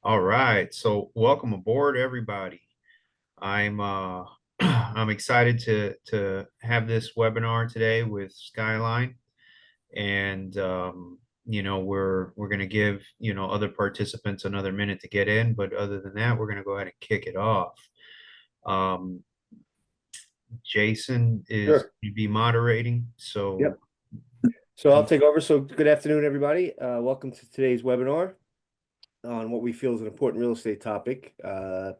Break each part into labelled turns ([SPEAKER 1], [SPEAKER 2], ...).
[SPEAKER 1] All right, so welcome aboard, everybody. I'm I'm excited to have this webinar today with Skyline, and we're going to give other participants another minute to get in, but other than that, we're going to go ahead and kick it off. Um, Jason is
[SPEAKER 2] Sure.
[SPEAKER 1] going to be moderating, so
[SPEAKER 2] Yep. So I'll
[SPEAKER 1] he,
[SPEAKER 2] take over. So good afternoon, everybody. Welcome to today's webinar on what we feel is an important real estate topic,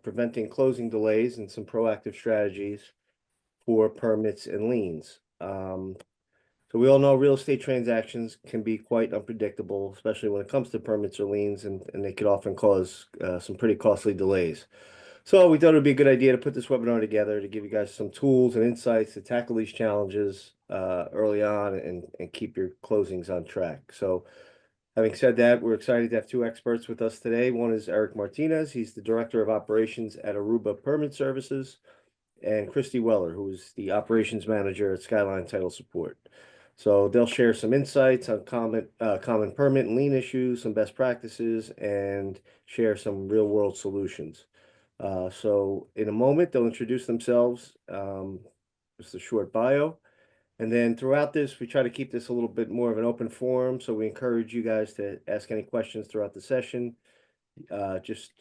[SPEAKER 2] preventing closing delays and some proactive strategies for permits and liens. So we all know real estate transactions can be quite unpredictable, especially when it comes to permits or liens, and they could often cause some pretty costly delays. So we thought it would be a good idea to put this webinar together to give you guys some tools and insights to tackle these challenges early on and keep your closings on track. So having said that, we're excited to have two experts with us today. One is Eric Martinez. He's the Director of Operations at Aruba Permit Services, and Christy Weller, who is the Operations Manager at Skyline Title Support. So they'll share some insights on common permit and lien issues, some best practices, and share some real-world solutions. So in a moment, they'll introduce themselves, just a short bio. And then throughout this, we try to keep this a little bit more of an open forum. So we encourage you guys to ask any questions throughout the session. Just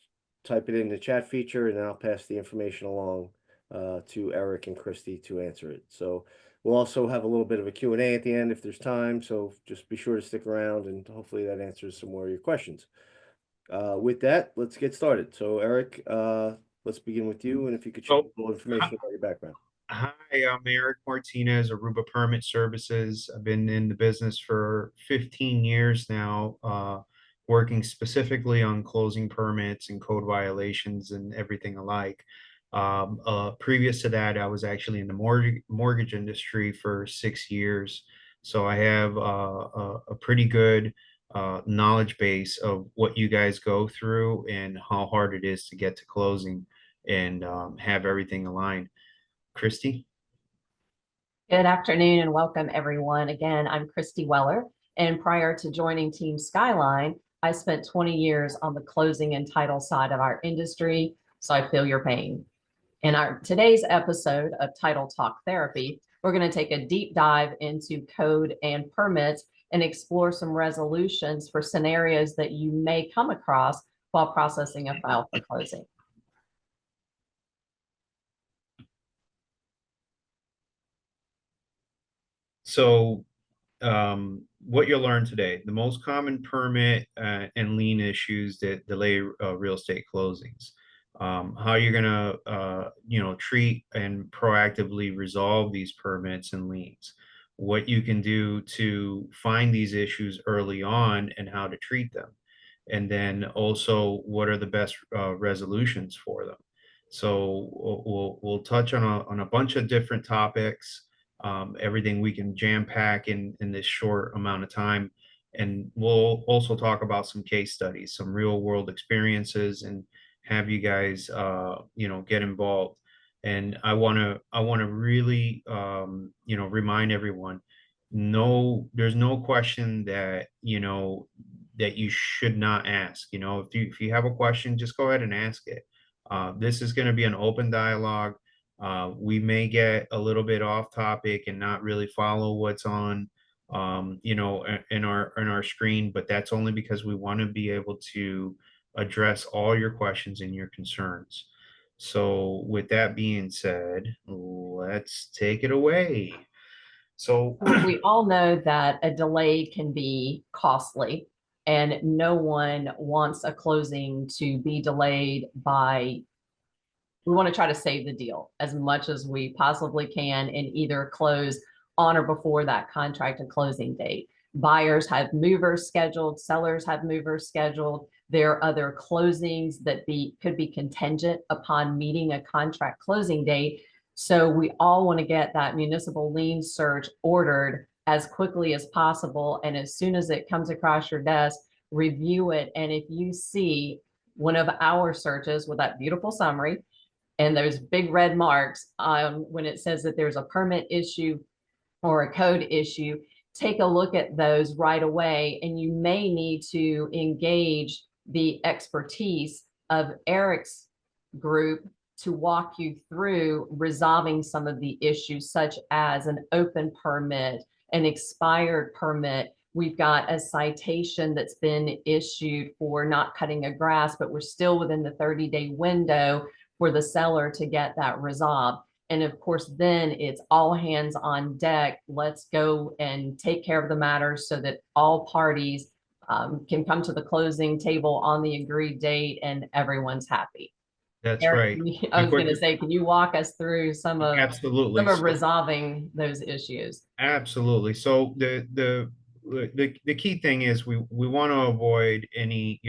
[SPEAKER 2] type it in the chat feature and then I'll pass the information along to Eric and Christy to answer it. So we'll also have a little bit of a Q&A at the end if there's time. So just be sure to stick around and hopefully that answers some more of your questions. With that, let's get started. So Eric, let's begin with you. And if you could share
[SPEAKER 1] oh,
[SPEAKER 2] a little information about your background.
[SPEAKER 1] Hi, I'm Eric Martinez, Aruba Permit Services. I've been in the business for 15 years now, working specifically on closing permits and code violations and everything alike. Previous to that, I was actually in the mortgage industry for 6 years. So I have a pretty good knowledge base of what you guys go through and how hard it is to get to closing and have everything aligned. Christy?
[SPEAKER 3] Good afternoon and welcome everyone. Again, I'm Christy Weller, and prior to joining Team Skyline, I spent 20 years on the closing and title side of our industry, so I feel your pain. In our today's episode of Title Talk Therapy, we're going to take a deep dive into code and permits and explore some resolutions for scenarios that you may come across while processing a file for closing.
[SPEAKER 1] So, what you'll learn today, the most common permit and lien issues that delay real estate closings, how you're gonna, treat and proactively resolve these permits and liens, what you can do to find these issues early on and how to treat them, and then also what are the best resolutions for them. So we'll touch on a bunch of different topics, everything we can jam pack in this short amount of time. And we'll also talk about some case studies, some real world experiences, and have you guys, get involved. And I want to really, remind everyone, no, there's no question that, that you should not ask. If you have a question, just go ahead and ask it. This is going to be an open dialogue. We may get a little bit off topic and not really follow what's on, in our screen, but that's only because we want to be able to address all your questions and your concerns. So, with that being said, let's take it away. So,
[SPEAKER 3] We all know that a delay can be costly, and no one wants a closing to be delayed by. We want to try to save the deal as much as we possibly can and either close on or before that contract and closing date. Buyers have movers scheduled, sellers have movers scheduled. There are other closings that could be contingent upon meeting a contract closing date. So we all want to get that municipal lien search ordered as quickly as possible. And as soon as it comes across your desk, review it. And if you see one of our searches with that beautiful summary and those big red marks when it says that there's a permit issue or a code issue, take a look at those right away. And you may need to engage the expertise of Eric's group to walk you through resolving some of the issues, such as an open permit, an expired permit. We've got a citation that's been issued for not cutting a grass, but we're still within the 30-day window for the seller to get that resolved. And of course, then it's all hands on deck. Let's go and take care of the matter so that all parties can come to the closing table on the agreed date and everyone's happy.
[SPEAKER 1] That's
[SPEAKER 3] Eric,
[SPEAKER 1] right.
[SPEAKER 3] I was going to say, can you walk us through some of
[SPEAKER 1] Absolutely.
[SPEAKER 3] resolving those issues?
[SPEAKER 1] Absolutely. So the key thing is we want to avoid any,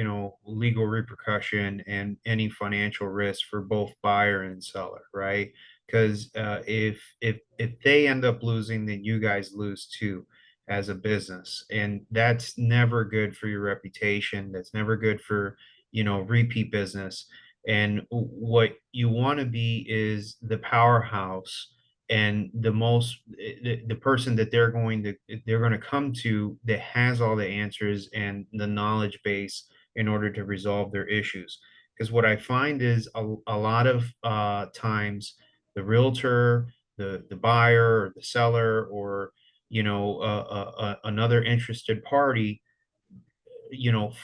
[SPEAKER 1] legal repercussion and any financial risk for both buyer and seller, right? Because if they end up losing, then you guys lose too as a business, and that's never good for your reputation. That's never good for, repeat business. And what you want to be is the powerhouse and the person that they're going to come to that has all the answers and the knowledge base in order to resolve their issues. Because what I find is a lot of times the realtor, the buyer or the seller, or another interested party,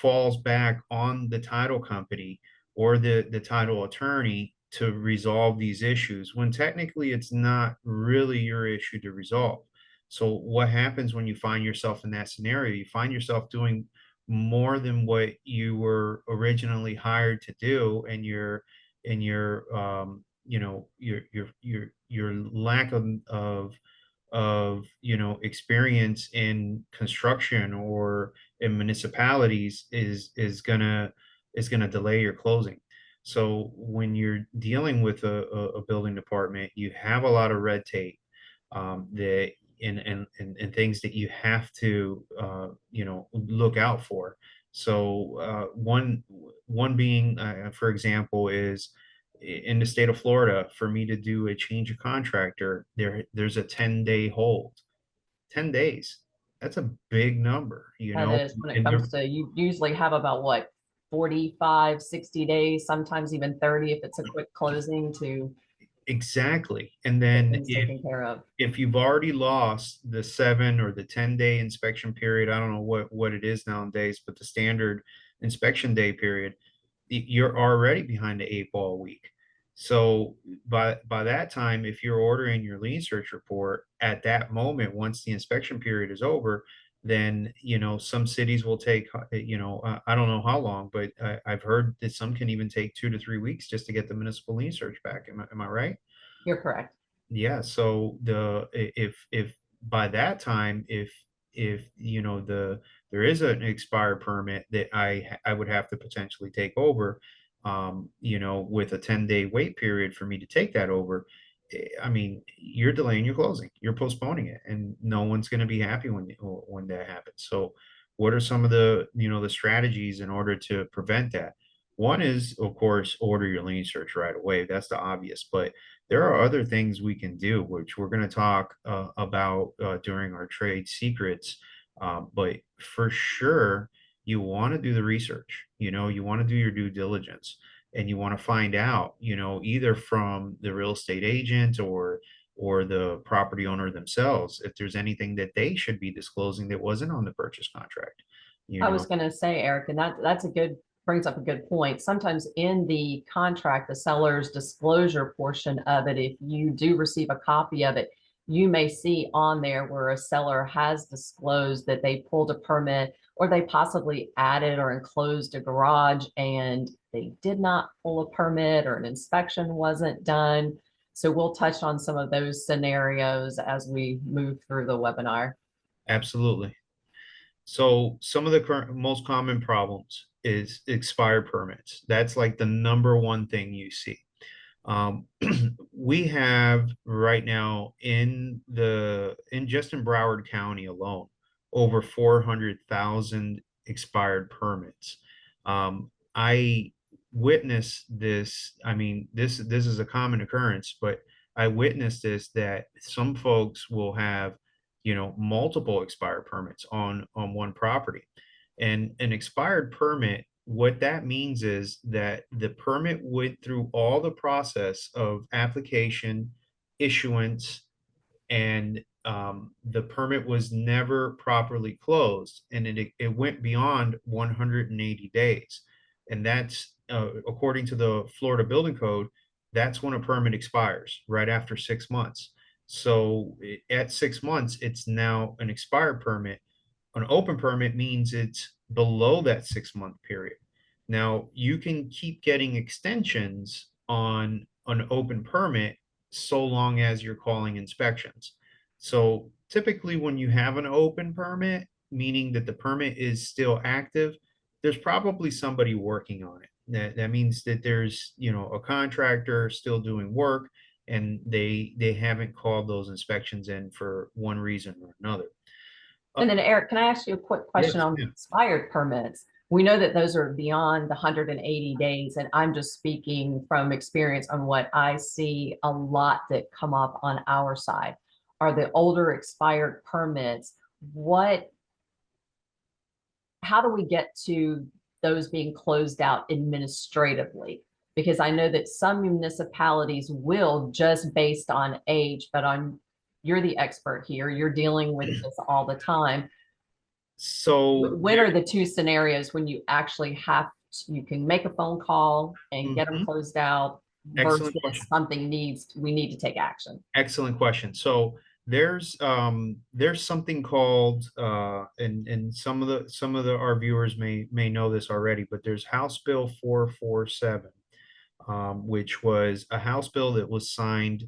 [SPEAKER 1] falls back on the title company or the title attorney to resolve these issues when technically it's not really your issue to resolve. So what happens when you find yourself in that scenario? You find yourself doing more than what you were originally hired to do, and your lack of experience in construction or in municipalities is gonna delay your closing. So when you're dealing with a building department, you have a lot of red tape, that and things that you have to look out for. So one being, for example, is in the state of Florida, for me to do a change of contractor, there's a 10-day hold. 10 days. That's a big number,
[SPEAKER 3] That is, when it
[SPEAKER 1] and
[SPEAKER 3] comes to, you usually have about what, 45, 60 days, sometimes even 30 if it's a quick closing to
[SPEAKER 1] exactly. And
[SPEAKER 3] get
[SPEAKER 1] then
[SPEAKER 3] things taken care of.
[SPEAKER 1] if you've already lost the 7 or the 10-day inspection period, I don't know what it is nowadays, but the standard inspection day period, you're already behind the 8 ball week. So by that time, if you're ordering your lien search report at that moment, once the inspection period is over, then some cities will take, I don't know how long, but I've heard that some can even take 2 to 3 weeks just to get the municipal lien search back. Am I right?
[SPEAKER 3] You're correct.
[SPEAKER 1] Yeah, so if by that time, if there is an expired permit that I would have to potentially take over, with a 10-day wait period for me to take that over. I mean, you're delaying your closing, you're postponing it, and no one's going to be happy when that happens. So what are some of the strategies in order to prevent that? One is, of course, order your lien search right away. That's the obvious, but there are other things we can do, which we're going to talk about during our trade secrets. But for sure, you want to do the research. You want to do your due diligence, and you want to find out, either from the real estate agent or the property owner themselves, if there's anything that they should be disclosing that wasn't on the purchase contract. You
[SPEAKER 3] I
[SPEAKER 1] know,
[SPEAKER 3] was going to say, Eric, and that's a good, brings up a good point. Sometimes in the contract, the seller's disclosure portion of it, if you do receive a copy of it, you may see on there where a seller has disclosed that they pulled a permit or they possibly added or enclosed a garage and they did not pull a permit or an inspection wasn't done. So we'll touch on some of those scenarios as we move through the webinar.
[SPEAKER 1] absolutely. So some of the most common problems is expired permits. That's like the number one thing you see. Um, we have right now just in Broward County alone, over 400,000 expired permits. I witnessed this. I mean, this is a common occurrence, but I witnessed this, that some folks will have, multiple expired permits on one property. And an expired permit what that means is that the permit went through all the process of application, issuance, and the permit was never properly closed, and it went beyond 180 days, and that's according to the Florida Building Code. That's when a permit expires, right after 6 months. So at 6 months, it's now an expired permit. An open permit means it's below that 6 month period. Now, you can keep getting extensions on an open permit so long as you're calling inspections. So typically when you have an open permit, meaning that the permit is still active, there's probably somebody working on it. That means that there's, a contractor still doing work, and they haven't called those inspections in for one reason or another.
[SPEAKER 3] And then Eric, can I ask you a quick question
[SPEAKER 1] Yes,
[SPEAKER 3] on
[SPEAKER 1] yeah.
[SPEAKER 3] expired permits? We know that those are beyond the 180 days, and I'm just speaking from experience on what I see a lot that come up on our side are the older expired permits. How do we get to those being closed out administratively? Because I know that some municipalities will, just based on age, but you're the expert here. You're dealing with this all the time.
[SPEAKER 1] So
[SPEAKER 3] When are the two scenarios when you actually you can make a phone call and get them
[SPEAKER 1] Mhm.
[SPEAKER 3] closed out versus
[SPEAKER 1] Excellent question.
[SPEAKER 3] we need to take action?
[SPEAKER 1] Excellent question. So there's something called and some of the our viewers may know this already, but there's House Bill 447, which was a House bill that was signed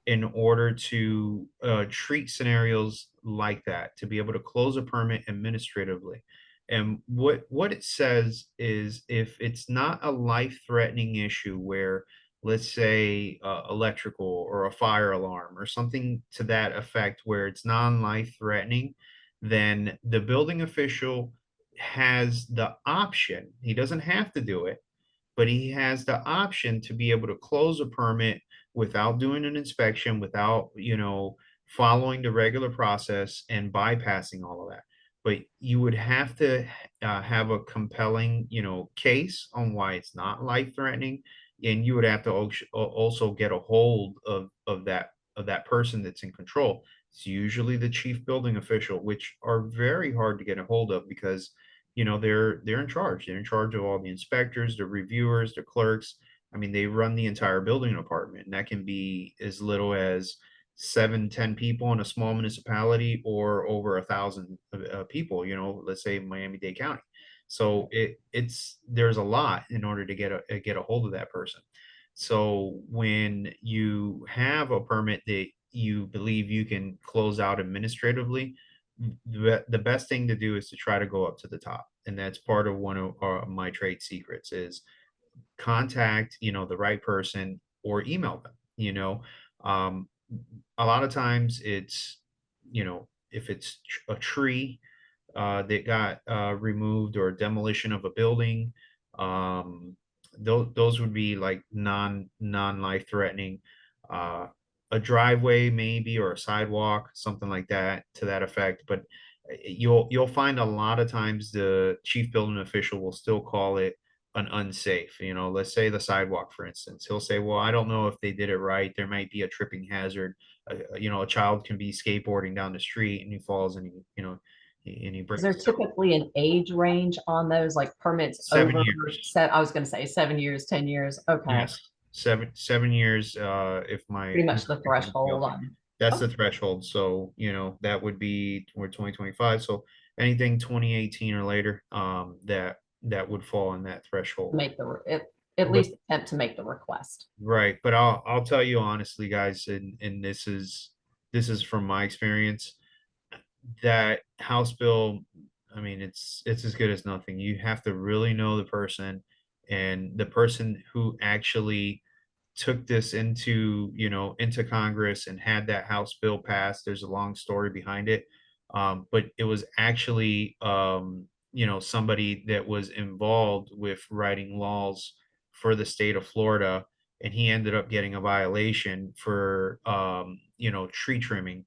[SPEAKER 1] in order to treat scenarios like that, to be able to close a permit administratively. And what it says is, if it's not a life-threatening issue where, let's say, electrical or a fire alarm or something to that effect, where it's non-life threatening, then the building official has the option. He doesn't have to do it, but he has the option to be able to close a permit without doing an inspection, without, following the regular process and bypassing all of that. But you would have to have a compelling, case on why it's not life threatening, and you would have to also get a hold of that person that's in control. It's usually the chief building official, which are very hard to get a hold of because they're in charge. They're in charge of all the inspectors, the reviewers, the clerks. I mean, they run the entire building department, and that can be as little as 7, 10 people in a small municipality, or over 1,000 people. Let's say Miami-Dade County. So it's there's a lot in order to get a hold of that person. So when you have a permit that you believe you can close out administratively, the best thing to do is to try to go up to the top. And that's part of one of my trade secrets is contact, the right person, or email them. um, a lot of times it's, if it's a tree that got removed, or demolition of a building, um, those would be like non-life threatening. Uh, a driveway maybe, or a sidewalk, something like that, to that effect. But you'll find a lot of times the chief building official will still call it an unsafe. Let's say the sidewalk, for instance. He'll say, well, I don't know if they did it right. There might be a tripping hazard. A child can be skateboarding down the street and he falls, and he
[SPEAKER 3] Is
[SPEAKER 1] breaks
[SPEAKER 3] there
[SPEAKER 1] his toe.
[SPEAKER 3] typically an age range on those, like permits
[SPEAKER 1] 7 years.
[SPEAKER 3] I was going to say 7 years, 10 years? Okay.
[SPEAKER 1] Yes, 7 years. If my
[SPEAKER 3] Pretty much the threshold on.
[SPEAKER 1] that's
[SPEAKER 3] Oh,
[SPEAKER 1] the threshold. So that would be, we're 2025. So anything 2018 or later, that would fall in that threshold.
[SPEAKER 3] make at
[SPEAKER 1] But
[SPEAKER 3] least attempt to make the request.
[SPEAKER 1] right, but I'll tell you honestly, guys, and this is from my experience, that House bill, I mean, it's as good as nothing. You have to really know the person, and the person who actually took this into Congress and had that House bill passed. There's a long story behind it. But it was actually somebody that was involved with writing laws for the state of Florida, and he ended up getting a violation for tree trimming,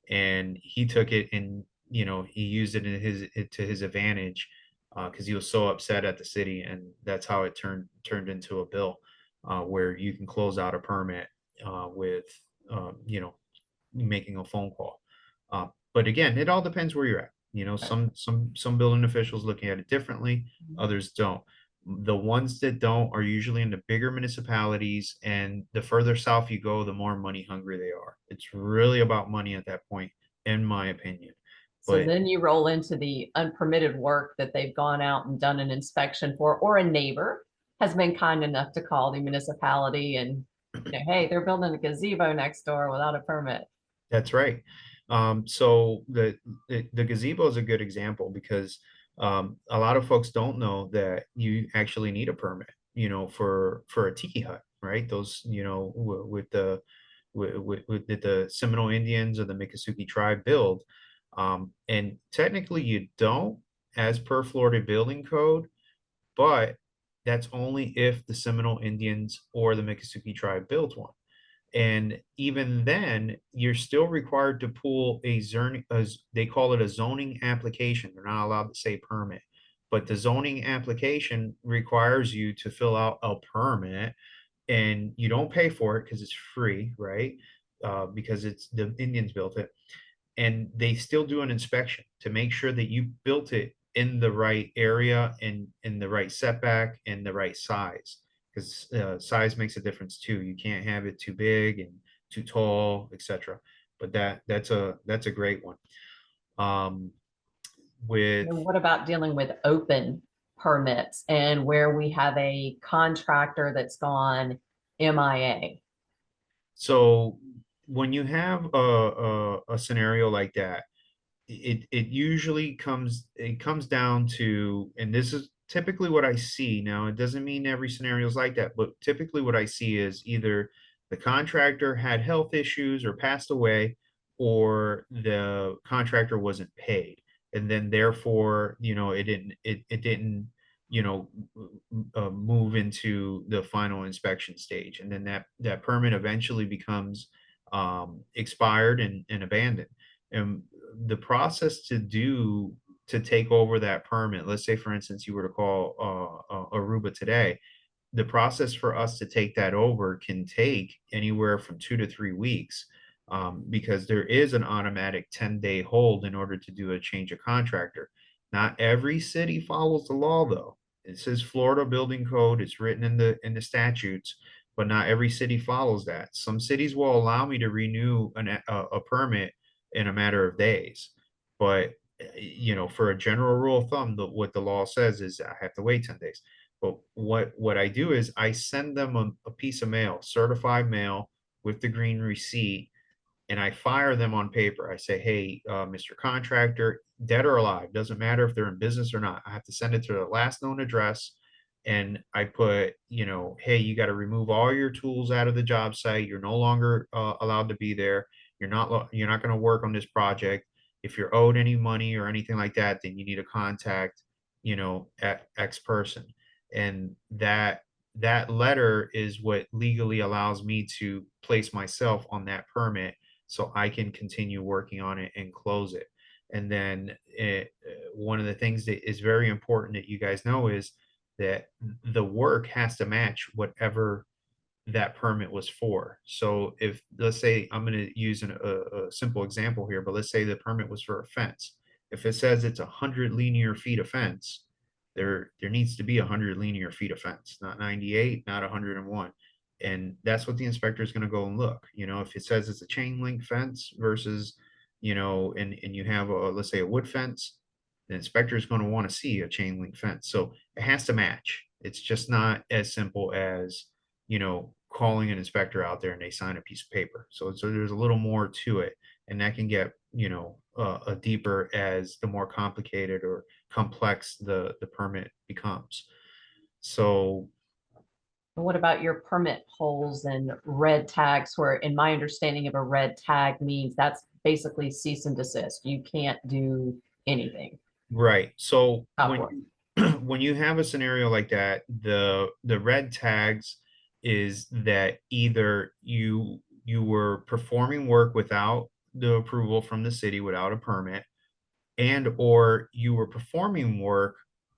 [SPEAKER 1] and he took it and he used it to his advantage. because he was so upset at the city, and that's how it turned into a bill where you can close out a permit with you know, making a phone call. But again, it all depends where you're at. You know, some building officials looking at it differently, others don't. The ones that don't are usually in the bigger municipalities, and the further south you go, the more money hungry they are. It's really about money at that point, in my opinion.
[SPEAKER 3] So
[SPEAKER 1] But
[SPEAKER 3] then you roll into the unpermitted work that they've gone out and done an inspection for, or a neighbor has been kind enough to call the municipality and, hey, they're building a gazebo next door without a permit.
[SPEAKER 1] that's right. So the gazebo is a good example because a lot of folks don't know that you actually need a permit, you know, for a tiki hut, right? Those, you know, with the Seminole Indians or the Miccosukee tribe build. And technically you don't, as per Florida building code, but that's only if the Seminole Indians or the Miccosukee tribe built one. And even then, you're still required to pull a zoning, as they call it, a zoning application. They're not allowed to say permit, but the zoning application requires you to fill out a permit, and you don't pay for it because it's free, right? Because it's the Indians built it, and they still do an inspection to make sure that you built it in the right area and in the right setback and the right size, because size makes a difference too. You can't have it too big and too tall, etc. But that's a great one. um with
[SPEAKER 3] And what about dealing with open permits and where we have a contractor that's gone MIA?
[SPEAKER 1] So when you have a scenario like that, it usually comes down to, and this is typically what I see. Now, it doesn't mean every scenario is like that, but typically what I see is either the contractor had health issues or passed away, or the contractor wasn't paid. And then therefore, you know, it didn't, you know, move into the final inspection stage. And then that permit eventually becomes expired and abandoned. And the process to take over that permit, let's say for instance you were to call Aruba today, the process for us to take that over can take anywhere from 2 to 3 weeks, because there is an automatic 10-day hold in order to do a change of contractor. Not every city follows the law though. It says Florida building code, it's written in the statutes, but not every city follows that. Some cities will allow me to renew a permit in a matter of days, but you know, for a general rule of thumb, what the law says is I have to wait 10 days. But what I do is I send them a piece of mail, certified mail with the green receipt, and I fire them on paper. I say, hey, Mr. Contractor, dead or alive, doesn't matter if they're in business or not. I have to send it to the last known address. And I put, you know, hey, you got to remove all your tools out of the job site. You're no longer allowed to be there. You're not going to work on this project. If you're owed any money or anything like that, then you need to contact, you know, X person. And that letter is what legally allows me to place myself on that permit so I can continue working on it and close it. And then one of the things that is very important that you guys know is that the work has to match whatever that permit was for. So if, let's say, I'm going to use a simple example here, but let's say the permit was for a fence. If it says it's 100 linear feet of fence, there needs to be 100 linear feet of fence, not 98, not 101. And that's what the inspector is going to go and look. You know, if it says it's a chain link fence versus, you know, and you have a, let's say, a wood fence, the inspector is going to want to see a chain link fence. So it has to match. It's just not as simple as, you know, calling an inspector out there and they sign a piece of paper. So there's a little more to it, and that can get, you know, a deeper as the more complicated or complex the permit becomes. So
[SPEAKER 3] What about your permit holes and red tags, where in my understanding of a red tag means that's basically cease and desist. You can't do anything.
[SPEAKER 1] right. So
[SPEAKER 3] Outward.
[SPEAKER 1] when you have a scenario like that, the red tags is that either you were performing work without the approval from the city, without a permit, and or you were performing work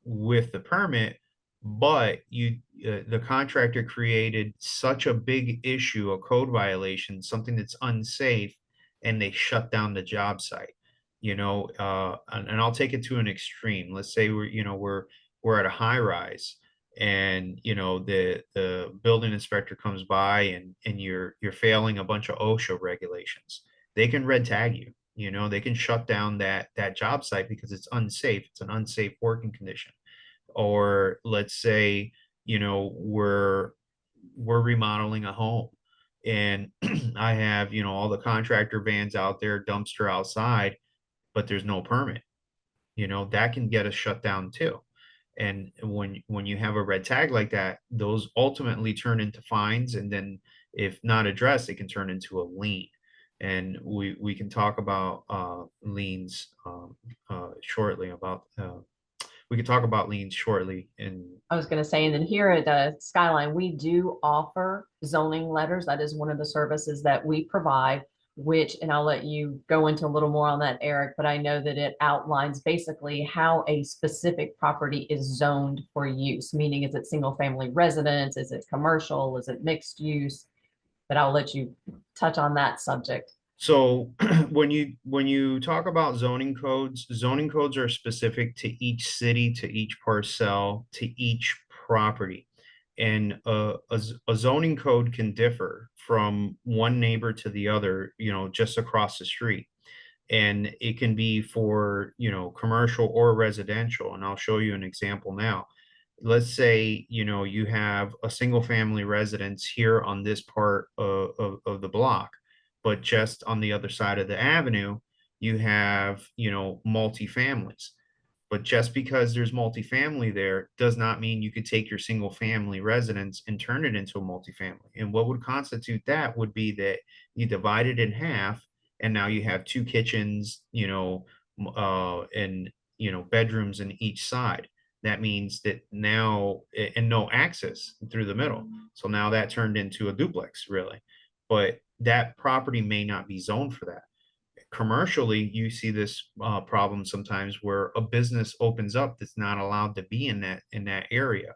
[SPEAKER 1] with the permit, but the contractor created such a big issue, a code violation, something that's unsafe, and they shut down the job site. And I'll take it to an extreme. Let's say we're at a high rise, and the building inspector comes by, and you're failing a bunch of OSHA regulations. They can red tag you. They can shut down that job site because it's unsafe. It's an unsafe working condition. Or let's say, we're remodeling a home, and I have, all the contractor vans out there, dumpster outside, but there's no permit. That can get us shut down too. And when you have a red tag like that, those ultimately turn into fines, and then if not addressed, it can turn into a lien. And we can talk about liens shortly. We can talk about liens shortly. And
[SPEAKER 3] I was going to say, and then here at Skyline, we do offer zoning letters. That is one of the services that we provide, which, and I'll let you go into a little more on that, Eric, but I know that it outlines basically how a specific property is zoned for use, meaning is it single family residence? Is it commercial? Is it mixed use? But I'll let you touch on that subject.
[SPEAKER 1] so when you talk about zoning codes are specific to each city, to each parcel, to each property. And a zoning code can differ from one neighbor to the other, just across the street. And it can be for, commercial or residential. And I'll show you an example now. Let's say, you have a single family residence here on this part of the block, but just on the other side of the avenue, you have, multi-families. But just because there's multifamily there does not mean you could take your single family residence and turn it into a multifamily. And what would constitute that would be that you divide it in half, and now you have two kitchens, and bedrooms in each side. That means that now, and no access through the middle. So now that turned into a duplex, really. But that property may not be zoned for that. Commercially, you see this problem sometimes where a business opens up that's not allowed to be in that area.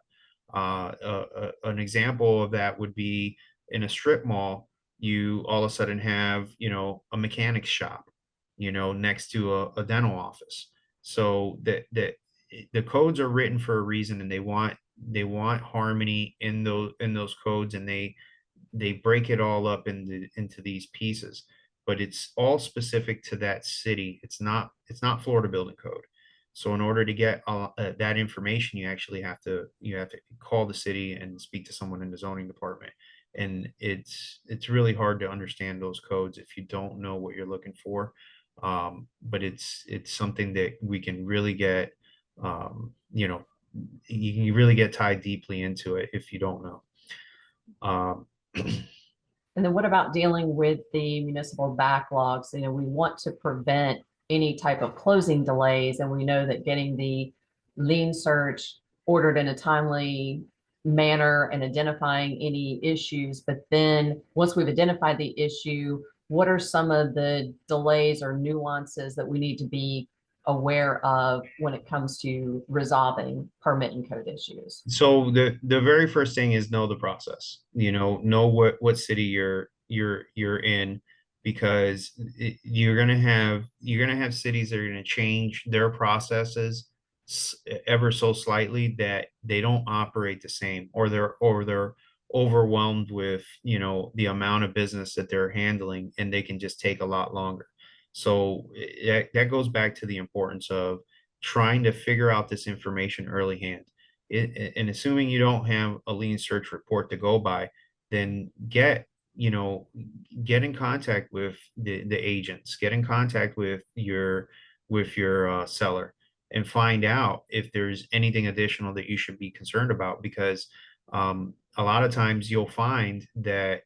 [SPEAKER 1] An example of that would be in a strip mall. You all of a sudden have a mechanic shop, next to a dental office. So the codes are written for a reason, and they want harmony in those codes, and they break it all up into these pieces, but it's all specific to that city. It's not Florida building code. So in order to get that information, you actually have to call the city and speak to someone in the zoning department. And it's really hard to understand those codes if you don't know what you're looking for. But it's something that we can really get, you can really get tied deeply into it if you don't know.
[SPEAKER 3] And then what about dealing with the municipal backlogs? We want to prevent any type of closing delays, and we know that getting the lien search ordered in a timely manner and identifying any issues. But then once we've identified the issue, what are some of the delays or nuances that we need to be aware of when it comes to resolving permit and code issues?
[SPEAKER 1] So the very first thing is know the process. Know what city you're in, because you're gonna have cities that are gonna change their processes ever so slightly, that they don't operate the same, or they're overwhelmed with the amount of business that they're handling, and they can just take a lot longer. So that goes back to the importance of trying to figure out this information early hand. And assuming you don't have a lien search report to go by, then get in contact with the agents, get in contact with your seller, and find out if there's anything additional that you should be concerned about. Because a lot of times you'll find that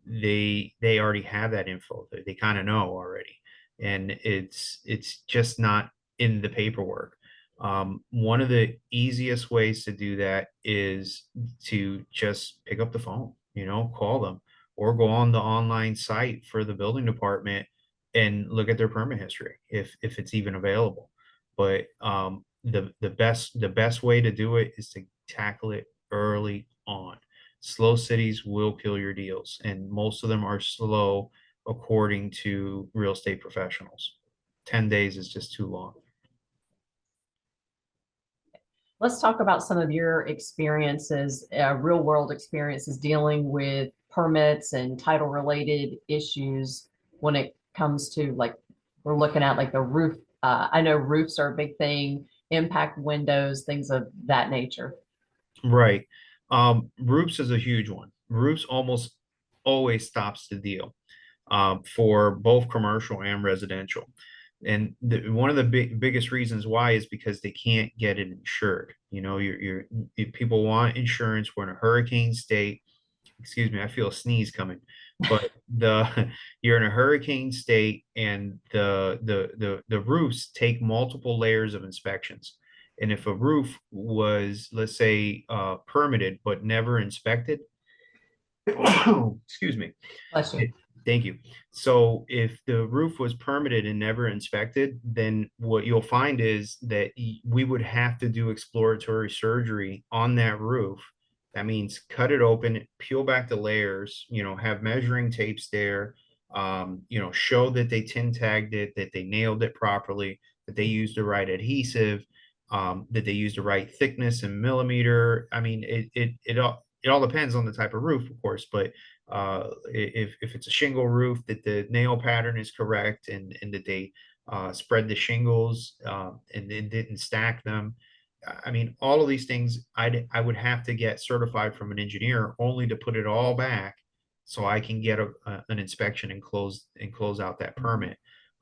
[SPEAKER 1] they already have that info. They kind of know already, and it's just not in the paperwork. One of the easiest ways to do that is to just pick up the phone, call them, or go on the online site for the building department and look at their permit history if it's even available. But the best way to do it is to tackle it early on. Slow cities will kill your deals, and most of them are slow according to real estate professionals. 10 days is just too long.
[SPEAKER 3] Let's talk about some of your experiences, real world experiences dealing with permits and title related issues when it comes to like, we're looking at like the roof. I know roofs are a big thing, impact windows, things of that nature.
[SPEAKER 1] Right. Roofs is a huge one. Roofs almost always stops the deal, for both commercial and residential. And one of the biggest reasons why is because they can't get it insured. You know, if people want insurance. We're in a hurricane state. Excuse me, I feel a sneeze coming. But you're in a hurricane state, and the roofs take multiple layers of inspections. And if a roof was, let's say, permitted but never inspected, excuse me.
[SPEAKER 3] Bless you.
[SPEAKER 1] Thank you. So if the roof was permitted and never inspected, then what you'll find is that we would have to do exploratory surgery on that roof. That means cut it open, peel back the layers, have measuring tapes there, show that they tin tagged it, that they nailed it properly, that they used the right adhesive, that they used the right thickness and millimeter. I mean, it all depends on the type of roof, of course, but if it's a shingle roof, that the nail pattern is correct, and that they spread the shingles, and then didn't stack them. I mean, all of these things I would have to get certified from an engineer only to put it all back so I can get an inspection and close out that permit.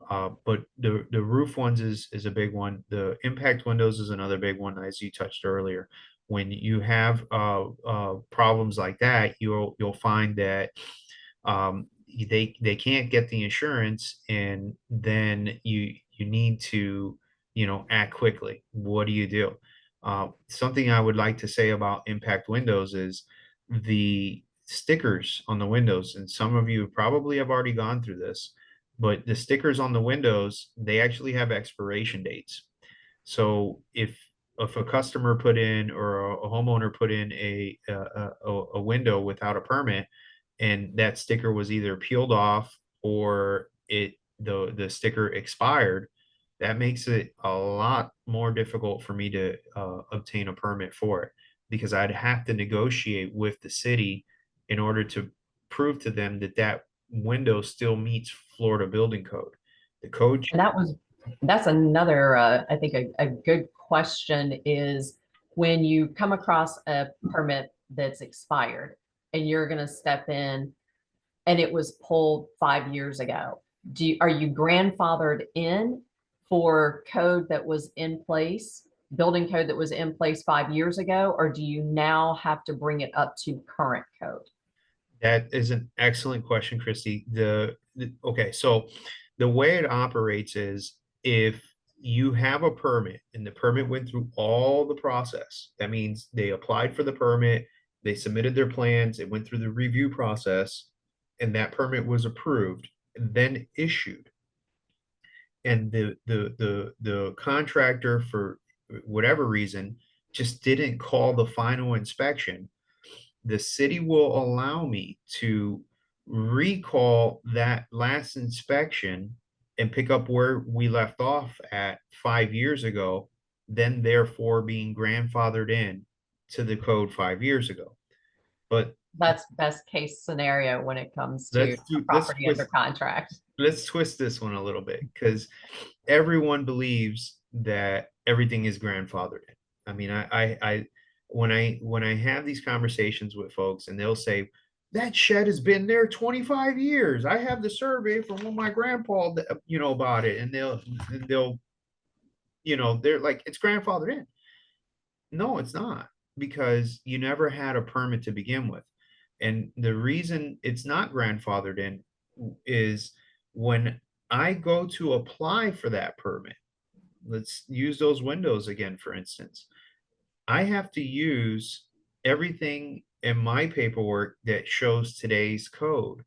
[SPEAKER 1] But the roof ones is a big one. The impact windows is another big one, as you touched earlier. When you have problems like that, you'll find that they can't get the insurance, and then you need to act quickly. What do you do? Something I would like to say about impact windows is the stickers on the windows, and some of you probably have already gone through this, but the stickers on the windows, they actually have expiration dates. So if a customer put in, or a homeowner put in a window without a permit, and that sticker was either peeled off, or the sticker expired, that makes it a lot more difficult for me to obtain a permit for it, because I'd have to negotiate with the city in order to prove to them that that window still meets Florida building code. The code.
[SPEAKER 3] And that's another, I think a good question is when you come across a permit that's expired and you're going to step in and it was pulled 5 years ago. Are you grandfathered in for code that was in place, building code that was in place 5 years ago, or do you now have to bring it up to current code?
[SPEAKER 1] That is an excellent question, Christy. Okay, so the way it operates is, if you have a permit and the permit went through all the process, that means they applied for the permit, they submitted their plans, it went through the review process, and that permit was approved and then issued. And the contractor, for whatever reason, just didn't call the final inspection. The city will allow me to recall that last inspection and pick up where we left off at 5 years ago, then therefore being grandfathered in to the code 5 years ago. But
[SPEAKER 3] That's best case scenario when it comes to property under contract.
[SPEAKER 1] Let's twist this one a little bit, because everyone believes that everything is grandfathered in. I mean, when I have these conversations with folks, and they'll say, that shed has been there 25 years. I have the survey from when my grandpa, bought it, and they'll, they're like, it's grandfathered in. No, it's not, because you never had a permit to begin with. And the reason it's not grandfathered in is, when I go to apply for that permit, let's use those windows again, for instance, I have to use everything in my paperwork that shows today's code.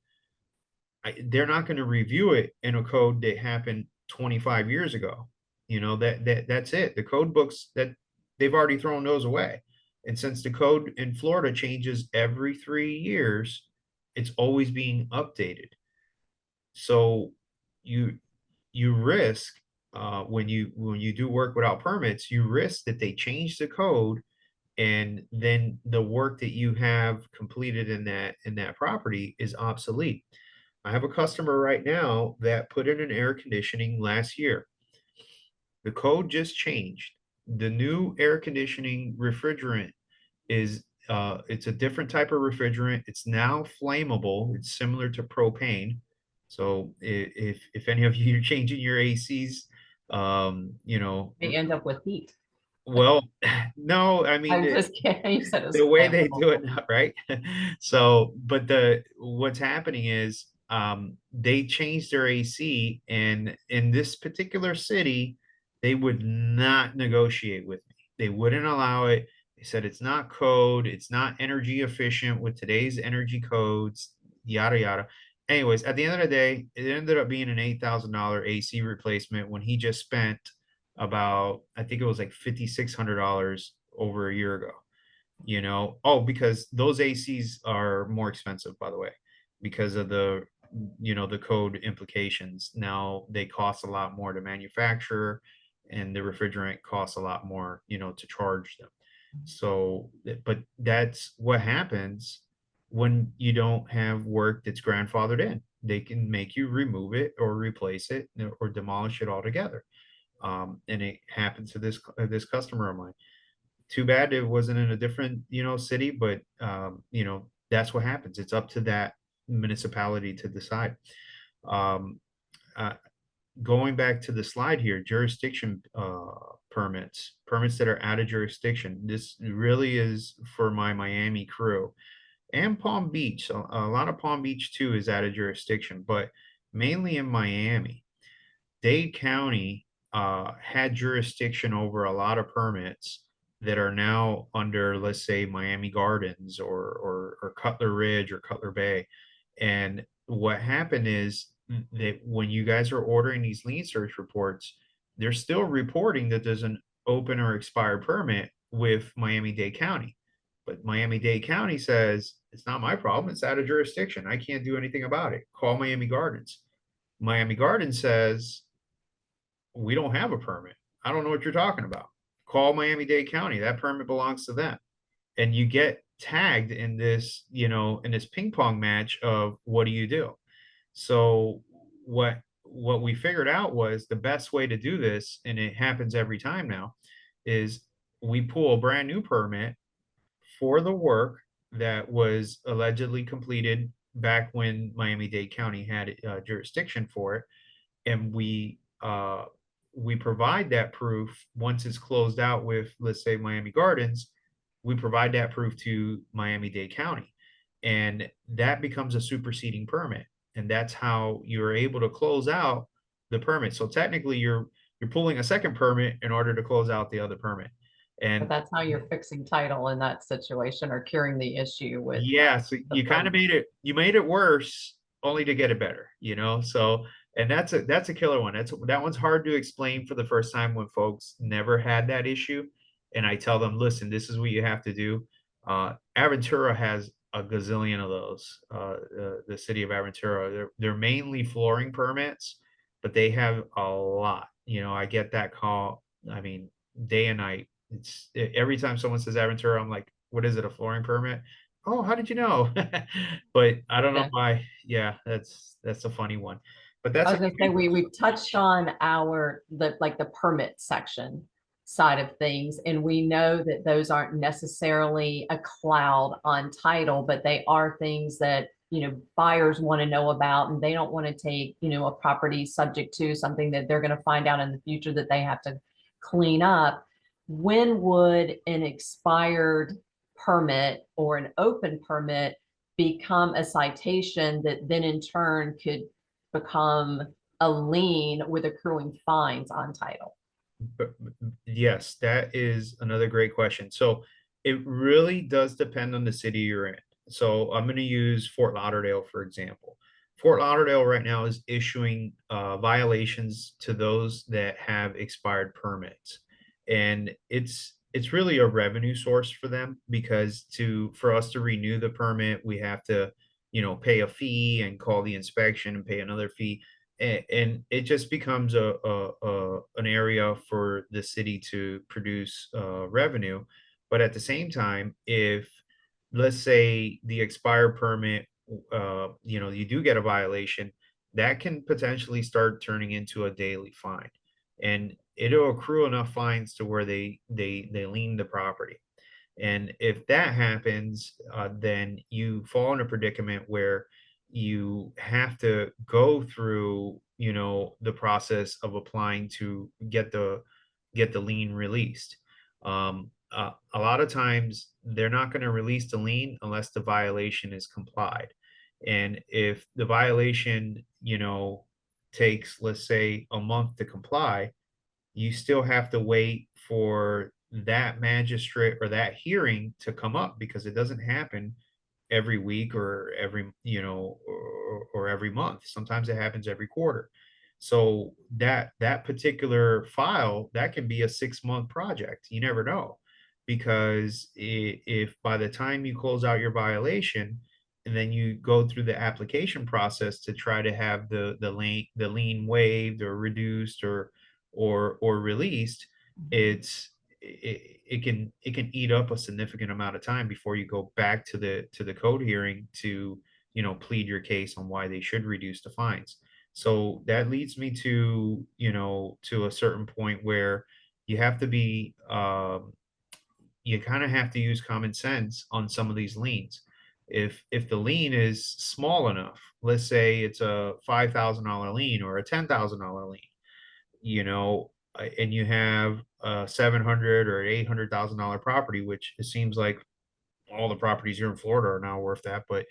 [SPEAKER 1] They're not going to review it in a code that happened 25 years ago. You know, that's it. The code books, that they've already thrown those away. And since the code in Florida changes every 3 years, it's always being updated. So you you risk, when you do work without permits, you risk that they change the code, and then the work that you have completed in that property is obsolete. I have a customer right now that put in an air conditioning last year. The code just changed. The new air conditioning refrigerant is, it's a different type of refrigerant. It's now flammable. It's similar to propane. So if any of you are changing your ACs, you know,
[SPEAKER 3] They end up with heat.
[SPEAKER 1] well, no, I mean,
[SPEAKER 3] I'm just kidding. You said it's
[SPEAKER 1] the way they
[SPEAKER 3] flammable.
[SPEAKER 1] do it now, right? So, but what's happening is, they changed their AC, and in this particular city, they would not negotiate with me. They wouldn't allow it. They said it's not code, it's not energy efficient with today's energy codes, yada yada. Anyways, at the end of the day, it ended up being an $8,000 AC replacement when he just spent about, I think it was like $5,600 over a year ago. You know, oh, because those ACs are more expensive, by the way, because of the, you know, the code implications. Now they cost a lot more to manufacture, and the refrigerant costs a lot more, you know, to charge them. So, but that's what happens when you don't have work that's grandfathered in. They can make you remove it or replace it, or demolish it altogether. And it happened to this customer of mine. Too bad it wasn't in a different, you know, city, but you know, that's what happens. It's up to that municipality to decide. Um, uh, Going back to the slide here, jurisdiction, permits that are out of jurisdiction. This really is for my Miami crew and Palm Beach. A lot of Palm Beach too is out of jurisdiction, but mainly in Miami. Dade County had jurisdiction over a lot of permits that are now under, let's say, Miami Gardens, or Cutler Ridge or Cutler Bay. And what happened is that when you guys are ordering these lien search reports, they're still reporting that there's an open or expired permit with Miami-Dade County. But Miami-Dade County says, it's not my problem. It's out of jurisdiction. I can't do anything about it. Call Miami Gardens. Miami Gardens says, we don't have a permit. I don't know what you're talking about. Call Miami-Dade County. That permit belongs to them. And you get tagged in this, you know, in this ping pong match of what do you do? So what we figured out was the best way to do this, and it happens every time now, is we pull a brand new permit for the work that was allegedly completed back when Miami-Dade County had jurisdiction for it, and we provide that proof once it's closed out with, let's say, Miami Gardens. We provide that proof to Miami-Dade County, and that becomes a superseding permit, and that's how you're able to close out the permit. So technically, you're pulling a second permit in order to close out the other permit.
[SPEAKER 3] But
[SPEAKER 1] And
[SPEAKER 3] that's how you're fixing title in that situation, or curing the issue with.
[SPEAKER 1] yeah, so you kind of made it worse only to get it better, you know? So, and that's a killer one. That one's hard to explain for the first time when folks never had that issue. And I tell them, listen, this is what you have to do. Aventura has a gazillion of those. The city of Aventura, they're mainly flooring permits, but they have a lot. You know, I get that call, I mean, day and night. It's every time someone says Aventura, I'm like, what is it, a flooring permit? Oh, how did you know? But I don't know
[SPEAKER 3] Yeah.
[SPEAKER 1] why. Yeah, that's a funny one. But
[SPEAKER 3] I
[SPEAKER 1] that's
[SPEAKER 3] was gonna say, we've touched on the permit section side of things, and we know that those aren't necessarily a cloud on title, but they are things that, you know, buyers want to know about, and they don't want to take, you know, a property subject to something that they're going to find out in the future that they have to clean up. When would an expired permit or an open permit become a citation that then in turn could become a lien with accruing fines on title?
[SPEAKER 1] Yes, that is another great question. So it really does depend on the city you're in. So I'm going to use Fort Lauderdale, for example. Fort Lauderdale right now is issuing violations to those that have expired permits, and it's really a revenue source for them, because for us to renew the permit, we have to, pay a fee and call the inspection and pay another fee, and it just becomes an area for the city to produce revenue. But at the same time, if, let's say, the expired permit, you do get a violation, that can potentially start turning into a daily fine, and it'll accrue enough fines to where they lien the property. And if that happens, then you fall in a predicament where you have to go through, the process of applying to get the lien released. A lot of times they're not going to release the lien unless the violation is complied. And if the violation, takes, let's say, a month to comply, you still have to wait for that magistrate or that hearing to come up, because it doesn't happen every week or every, or every month. Sometimes it happens every quarter. So that particular file, that can be a 6-month project. You never know, because if by the time you close out your violation and then you go through the application process to try to have the lien waived or reduced or released, it can eat up a significant amount of time before you go back to the code hearing to, plead your case on why they should reduce the fines. So that leads me to, to a certain point where you have to be, you kind of have to use common sense on some of these liens. If the lien is small enough, let's say it's a $5,000 lien or a $10,000 lien, and you have a 700 or $800,000 property, which it seems like all the properties here in Florida are now worth that. But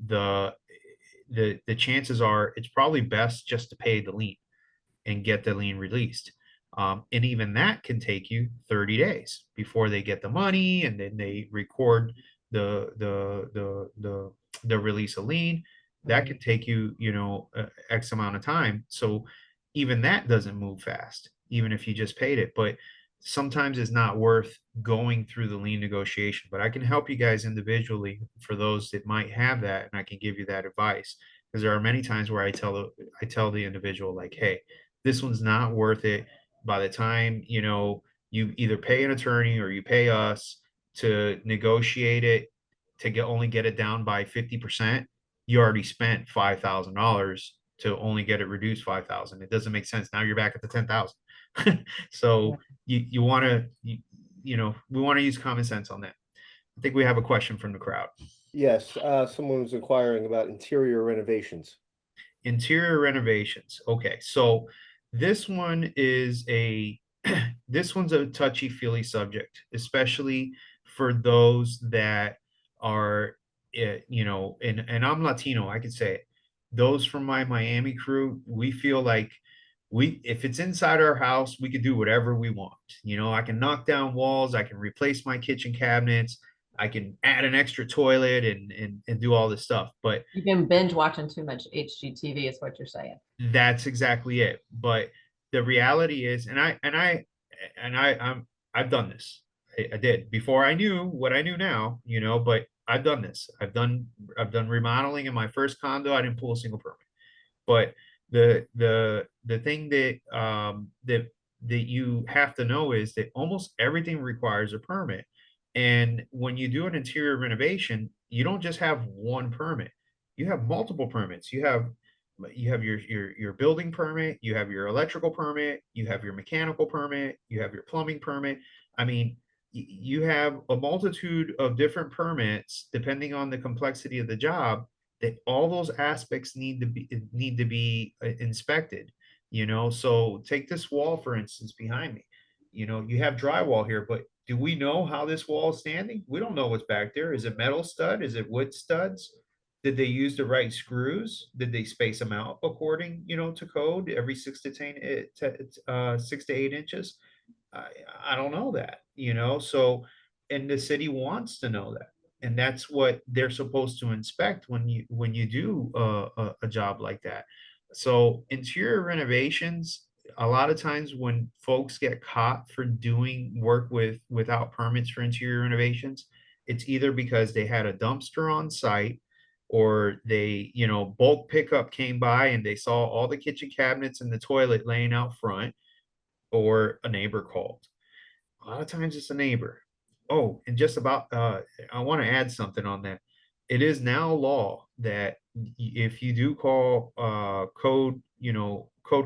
[SPEAKER 1] the chances are it's probably best just to pay the lien and get the lien released. And even that can take you 30 days before they get the money, and then they record the release of lien. That can take you, X amount of time. So even that doesn't move fast, even if you just paid it. But sometimes it's not worth going through the lien negotiation. But I can help you guys individually for those that might have that, and I can give you that advice, because there are many times where I tell the individual, like, hey, this one's not worth it. By the time, you either pay an attorney or you pay us to negotiate it to only get it down by 50%, you already spent $5,000 to only get it reduced 5,000. It doesn't make sense. Now you're back at the 10,000. So you want to, we want to use common sense on that. I think we have a question from the crowd.
[SPEAKER 2] Yes, someone was inquiring about interior renovations.
[SPEAKER 1] Interior renovations. Okay, so this one is this one's a touchy-feely subject, especially for those that are, and I'm Latino, I could say it. Those from my Miami crew, we feel like if it's inside our house, we could do whatever we want. I can knock down walls, I can replace my kitchen cabinets, I can add an extra toilet and do all this stuff. But
[SPEAKER 3] You've been binge watching too much HGTV is what you're saying.
[SPEAKER 1] that's exactly it. But the reality is, I've done this. I did before I knew what I knew now, but I've done this. I've done remodeling in my first condo. I didn't pull a single permit. But the thing that you have to know is that almost everything requires a permit. And when you do an interior renovation, you don't just have one permit. You have multiple permits. You have your building permit, you have your electrical permit, you have your mechanical permit, you have your plumbing permit. I mean, you have a multitude of different permits depending on the complexity of the job, that all those aspects need to be inspected. So take this wall, for instance, behind me. You have drywall here, but do we know how this wall is standing? We don't know what's back there. Is it metal stud? Is it wood studs? Did they use the right screws? Did they space them out according, to code every 6 to 8 inches? I don't know that, So, and the city wants to know that. and that's what they're supposed to inspect when you do a job like that. So interior renovations, a lot of times when folks get caught for doing work without permits for interior renovations, it's either because they had a dumpster on site, or they, bulk pickup came by and they saw all the kitchen cabinets and the toilet laying out front, or a neighbor called. A lot of times it's a neighbor. Oh, and just about, I want to add something on that. It is now law that if you do call code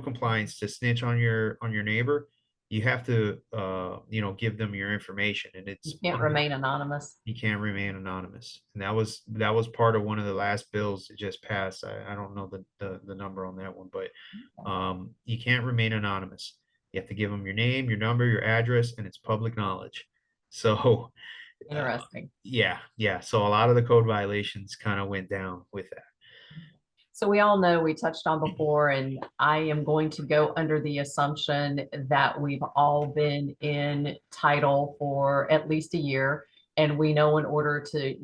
[SPEAKER 1] compliance to snitch on your neighbor, you have to give them your information, and
[SPEAKER 3] You can't remain anonymous.
[SPEAKER 1] you can't remain anonymous. And that was part of one of the last bills that just passed. I don't know the number on that one, but you can't remain anonymous. You have to give them your name, your number, your address, and it's public knowledge. So
[SPEAKER 3] Interesting.
[SPEAKER 1] yeah. So a lot of the code violations kind of went down with that.
[SPEAKER 3] So we all know, we touched on before, and I am going to go under the assumption that we've all been in title for at least a year. And we know, in order to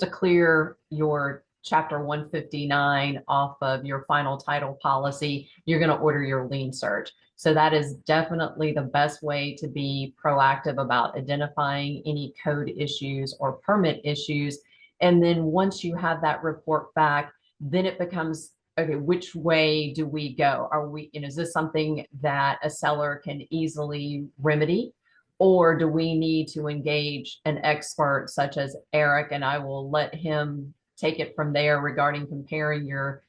[SPEAKER 3] clear your chapter 159 off of your final title policy, you're going to order your lien search. So that is definitely the best way to be proactive about identifying any code issues or permit issues. And then once you have that report back, then it becomes, okay, which way do we go? Are we, is this something that a seller can easily remedy? Or do we need to engage an expert such as Eric? And I will let him take it from there regarding comparing your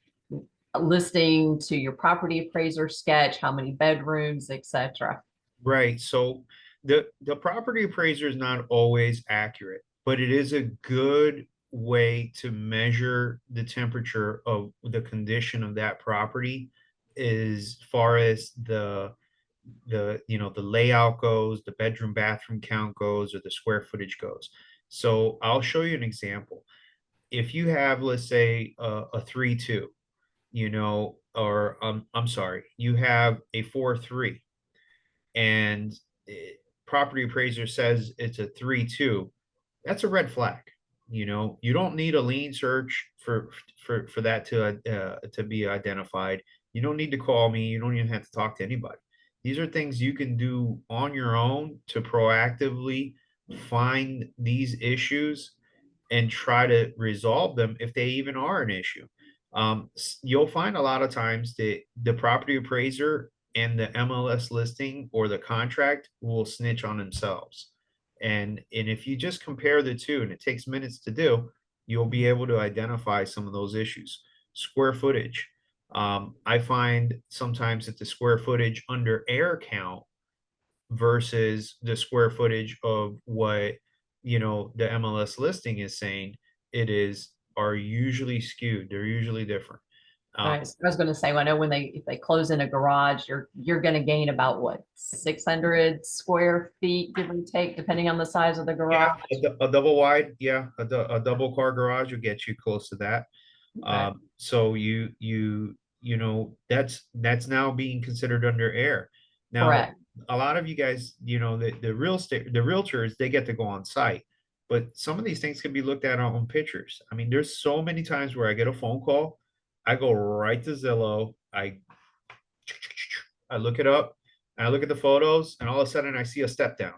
[SPEAKER 3] listing to your property appraiser sketch, how many bedrooms, etc.
[SPEAKER 1] Right. So the property appraiser is not always accurate, but it is a good way to measure the temperature of the condition of that property, as far as the layout goes, the bedroom bathroom count goes, or the square footage goes. So I'll show you an example. If you have, let's say, a 3-2, or I'm sorry, you have a 4-3, and property appraiser says it's a 3-2, that's a red flag. You don't need a lien search for that to be identified. You don't need to call me. You don't even have to talk to anybody. These are things you can do on your own to proactively find these issues and try to resolve them if they even are an issue. You'll find a lot of times that the property appraiser and the MLS listing or the contract will snitch on themselves. And if you just compare the two, and it takes minutes to do, you'll be able to identify some of those issues. Square footage. I find sometimes that the square footage under air count versus the square footage of what the MLS listing is saying it is, are usually skewed. They're usually different.
[SPEAKER 3] I was going to say, I know if they close in a garage, you're going to gain about what, 600 square feet, give or take, depending on the size of the garage.
[SPEAKER 1] Yeah, a double wide, a double car garage will get you close to that.
[SPEAKER 3] Okay.
[SPEAKER 1] So that's now being considered under air. Now,
[SPEAKER 3] Correct.
[SPEAKER 1] a lot of you guys, the real estate, the realtors, they get to go on site, but some of these things can be looked at on pictures. I mean, there's so many times where I get a phone call, I go right to Zillow, I look it up, and I look at the photos, and all of a sudden I see a step down.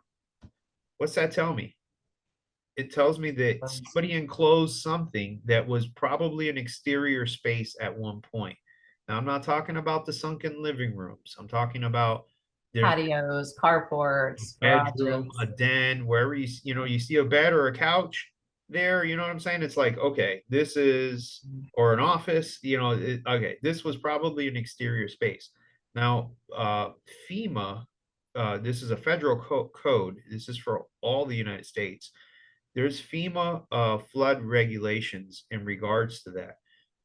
[SPEAKER 1] What's that tell me? It tells me that somebody enclosed something that was probably an exterior space at one point. Now, I'm not talking about the sunken living rooms. I'm talking about
[SPEAKER 3] Patios, carports,
[SPEAKER 1] bedroom,
[SPEAKER 3] garages.
[SPEAKER 1] a den, wherever you see a bed or a couch there, you know what I'm saying? It's like, okay, this is, or an office, okay, this was probably an exterior space. Now, FEMA, this is a federal code. This is for all the United States. There's FEMA flood regulations in regards to that,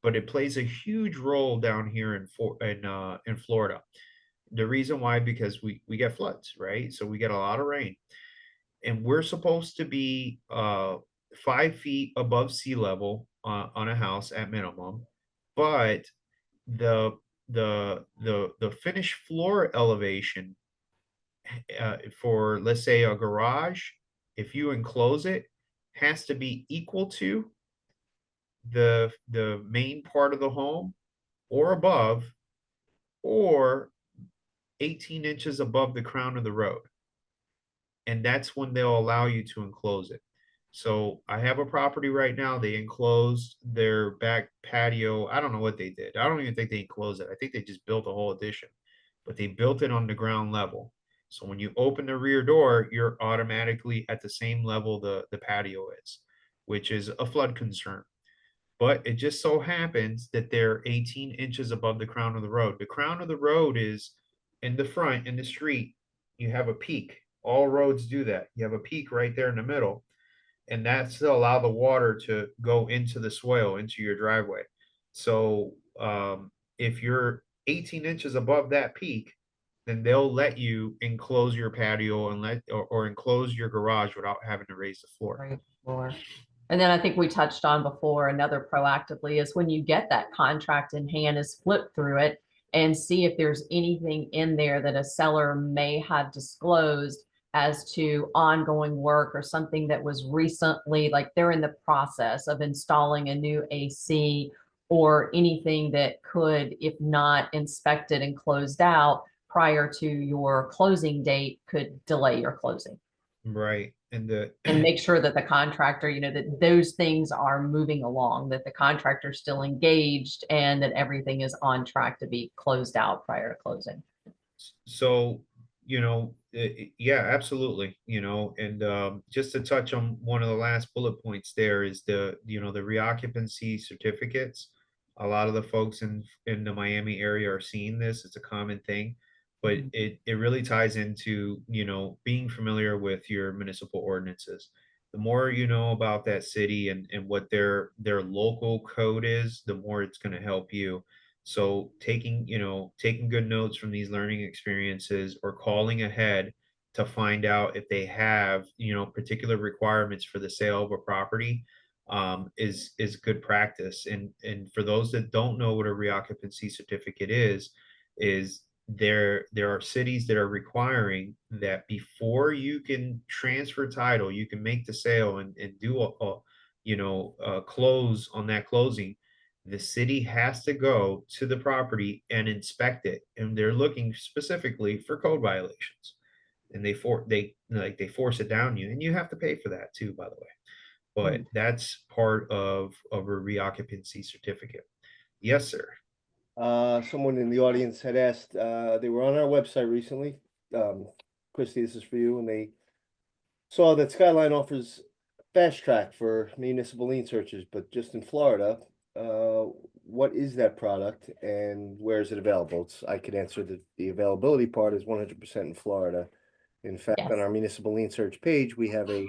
[SPEAKER 1] but it plays a huge role down here in Florida. The reason why, because we get floods, right? So we get a lot of rain, and we're supposed to be 5 feet above sea level on a house at minimum, but the finished floor elevation for, let's say, a garage, if you enclose it, has to be equal to the main part of the home or above, or 18 inches above the crown of the road. And that's when they'll allow you to enclose it. So I have a property right now, they enclosed their back patio. I don't know what they did. I don't even think they enclosed it. I think they just built a whole addition, but they built it on the ground level. So when you open the rear door, you're automatically at the same level the patio is, which is a flood concern. But it just so happens that they're 18 inches above the crown of the road. The crown of the road is in the front, in the street. You have a peak. All roads do that. You have a peak right there in the middle, and that's to allow the water to go into the swale, into your driveway. So if you're 18 inches above that peak, then they'll let you enclose your patio and or enclose your garage without having to raise the floor.
[SPEAKER 3] Right, floor. And then I think we touched on before, another proactively is when you get that contract in hand is flip through it and see if there's anything in there that a seller may have disclosed as to ongoing work or something that was recently, like they're in the process of installing a new AC or anything that could, if not inspected and closed out prior to your closing date, could delay your closing.
[SPEAKER 1] Right.
[SPEAKER 3] And make sure that the contractor, you know, that those things are moving along, that the contractor's still engaged and that everything is on track to be closed out prior to closing.
[SPEAKER 1] So, yeah, absolutely. And just to touch on one of the last bullet points there is the reoccupancy certificates. A lot of the folks in the Miami area are seeing this. It's a common thing, but it really ties into, being familiar with your municipal ordinances. The more you know about that city and what their local code is, the more it's going to help you. So taking good notes from these learning experiences or calling ahead to find out if they have, particular requirements for the sale of a property, is good practice. And for those that don't know what a reoccupancy certificate is there are cities that are requiring that before you can transfer title, you can make the sale and do a close on that closing. The city has to go to the property and inspect it, and they're looking specifically for code violations, and they force it down you, and you have to pay for that too, by the way. But that's part of a reoccupancy certificate. Yes, sir.
[SPEAKER 2] Someone in the audience had asked, they were on our website recently. Christy, this is for you, and they saw that Skyline offers fast track for municipal lien searches, but just in Florida. What is that product and where is it available? I could answer the availability part is 100% in Florida. In fact,
[SPEAKER 3] Yes.
[SPEAKER 2] on our municipal lien search page, we have a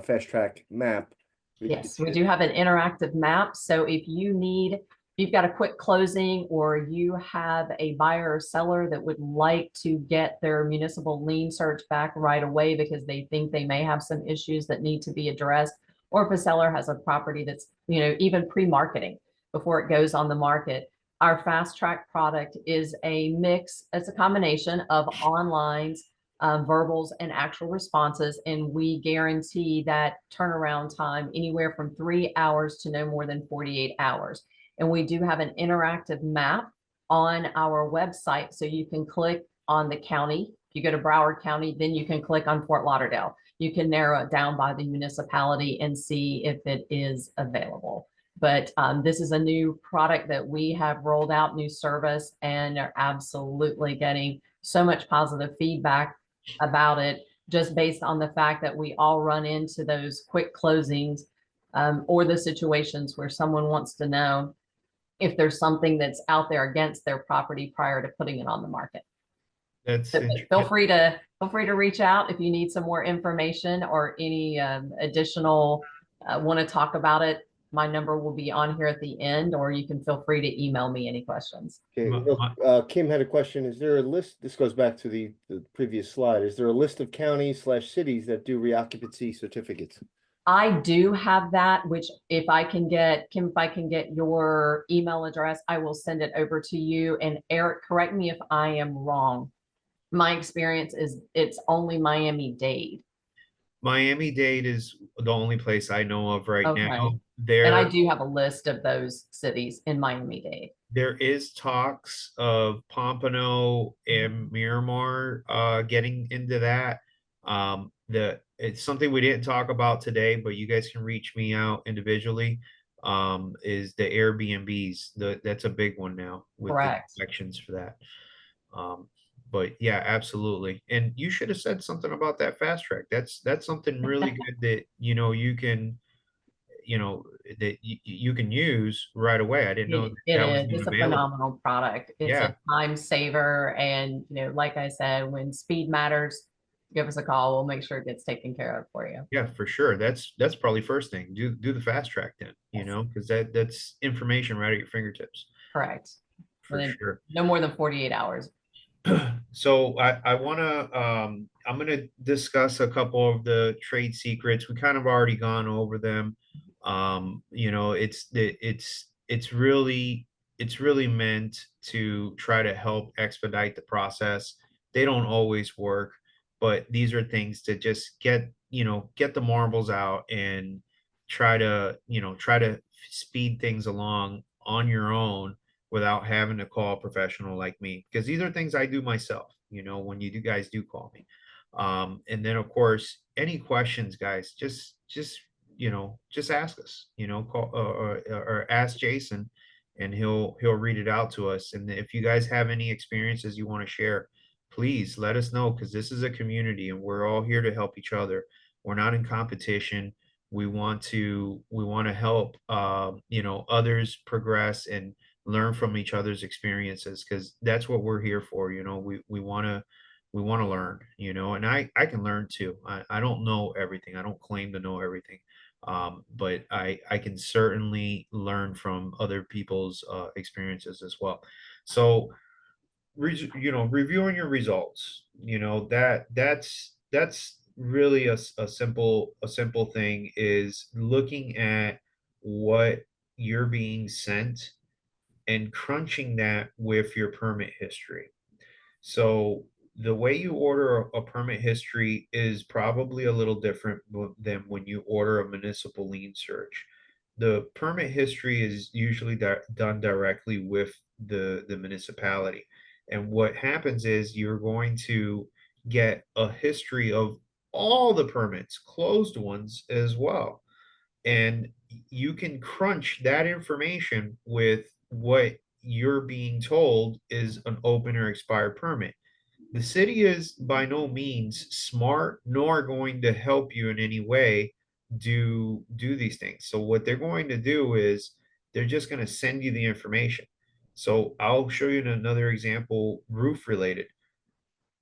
[SPEAKER 2] fast track map.
[SPEAKER 3] Yes, we do have an interactive map. So if you've got a quick closing or you have a buyer or seller that would like to get their municipal lien search back right away because they think they may have some issues that need to be addressed, or if a seller has a property that's, even pre-marketing before it goes on the market, our fast track product is a mix. It's a combination of onlines, verbals, and actual responses, and we guarantee that turnaround time anywhere from 3 hours to no more than 48 hours. And we do have an interactive map on our website, so you can click on the county. If you go to Broward County, then you can click on Fort Lauderdale. You can narrow it down by the municipality and see if it is available. But this is a new product that we have rolled out, new service, and are absolutely getting so much positive feedback about it, just based on the fact that we all run into those quick closings or the situations where someone wants to know if there's something that's out there against their property prior to putting it on the market.
[SPEAKER 1] That's
[SPEAKER 3] So feel free to reach out if you need some more information or any additional want to talk about it. My number will be on here at the end, or you can feel free to email me any questions.
[SPEAKER 2] Okay, Kim had a question. Is there a list? This goes back to the previous slide. Is there a list of counties/cities that do reoccupancy certificates?
[SPEAKER 3] I do have that, which if I can get, Kim, if I can get your email address, I will send it over to you. And Eric, correct me if I am wrong. My experience is it's only Miami-Dade.
[SPEAKER 1] Miami-Dade is the only place I know of right now.
[SPEAKER 3] Okay. And I
[SPEAKER 1] There,
[SPEAKER 3] do have a list of those cities in Miami-Dade.
[SPEAKER 1] there is talks of Pompano and Miramar getting into that. It's something we didn't talk about today, but you guys can reach me out individually. Is the Airbnbs. That's a big one now with the
[SPEAKER 3] Correct.
[SPEAKER 1] inspections for that. Um, but yeah, absolutely. And you should have said something about that fast track. That's something really good that you can that you can use right away. I didn't know
[SPEAKER 3] It,
[SPEAKER 1] that
[SPEAKER 3] it
[SPEAKER 1] that was
[SPEAKER 3] is.
[SPEAKER 1] even
[SPEAKER 3] It's a
[SPEAKER 1] available.
[SPEAKER 3] phenomenal product. It's
[SPEAKER 1] Yeah,
[SPEAKER 3] a time saver. And, like I said, when speed matters, give us a call. We'll make sure it gets taken care of for you.
[SPEAKER 1] yeah, for sure. That's probably first thing. Do the fast track then,
[SPEAKER 3] Yes,
[SPEAKER 1] because that's information right at your fingertips
[SPEAKER 3] correct.
[SPEAKER 1] for
[SPEAKER 3] Within
[SPEAKER 1] sure.
[SPEAKER 3] no more than 48 hours.
[SPEAKER 1] So I want to I'm going to discuss a couple of the trade secrets. We kind of already gone over them. It's really meant to try to help expedite the process. They don't always work, but these are things to just get the marbles out and try to speed things along on your own without having to call a professional like me, because these are things I do myself, when you guys do call me. And then of course, any questions, guys, just ask us, call or ask Jason, and he'll read it out to us. And if you guys have any experiences you want to share, please let us know, because this is a community and we're all here to help each other. We're not in competition. We want to help others progress and learn from each other's experiences, because that's what we're here for. We want to learn, and I can learn too. I don't know everything. I don't claim to know everything. But I can certainly learn from other people's experiences as well. So reviewing your results, that's really a simple thing, is looking at what you're being sent and crunching that with your permit history. So the way you order a permit history is probably a little different than when you order a municipal lien search. The permit history is usually done directly with the municipality. And what happens is you're going to get a history of all the permits, closed ones as well, and you can crunch that information with what you're being told is an open or expired permit. The city is by no means smart nor going to help you in any way do these things. So what they're going to do is they're just going to send you the information. So I'll show you another example, roof related.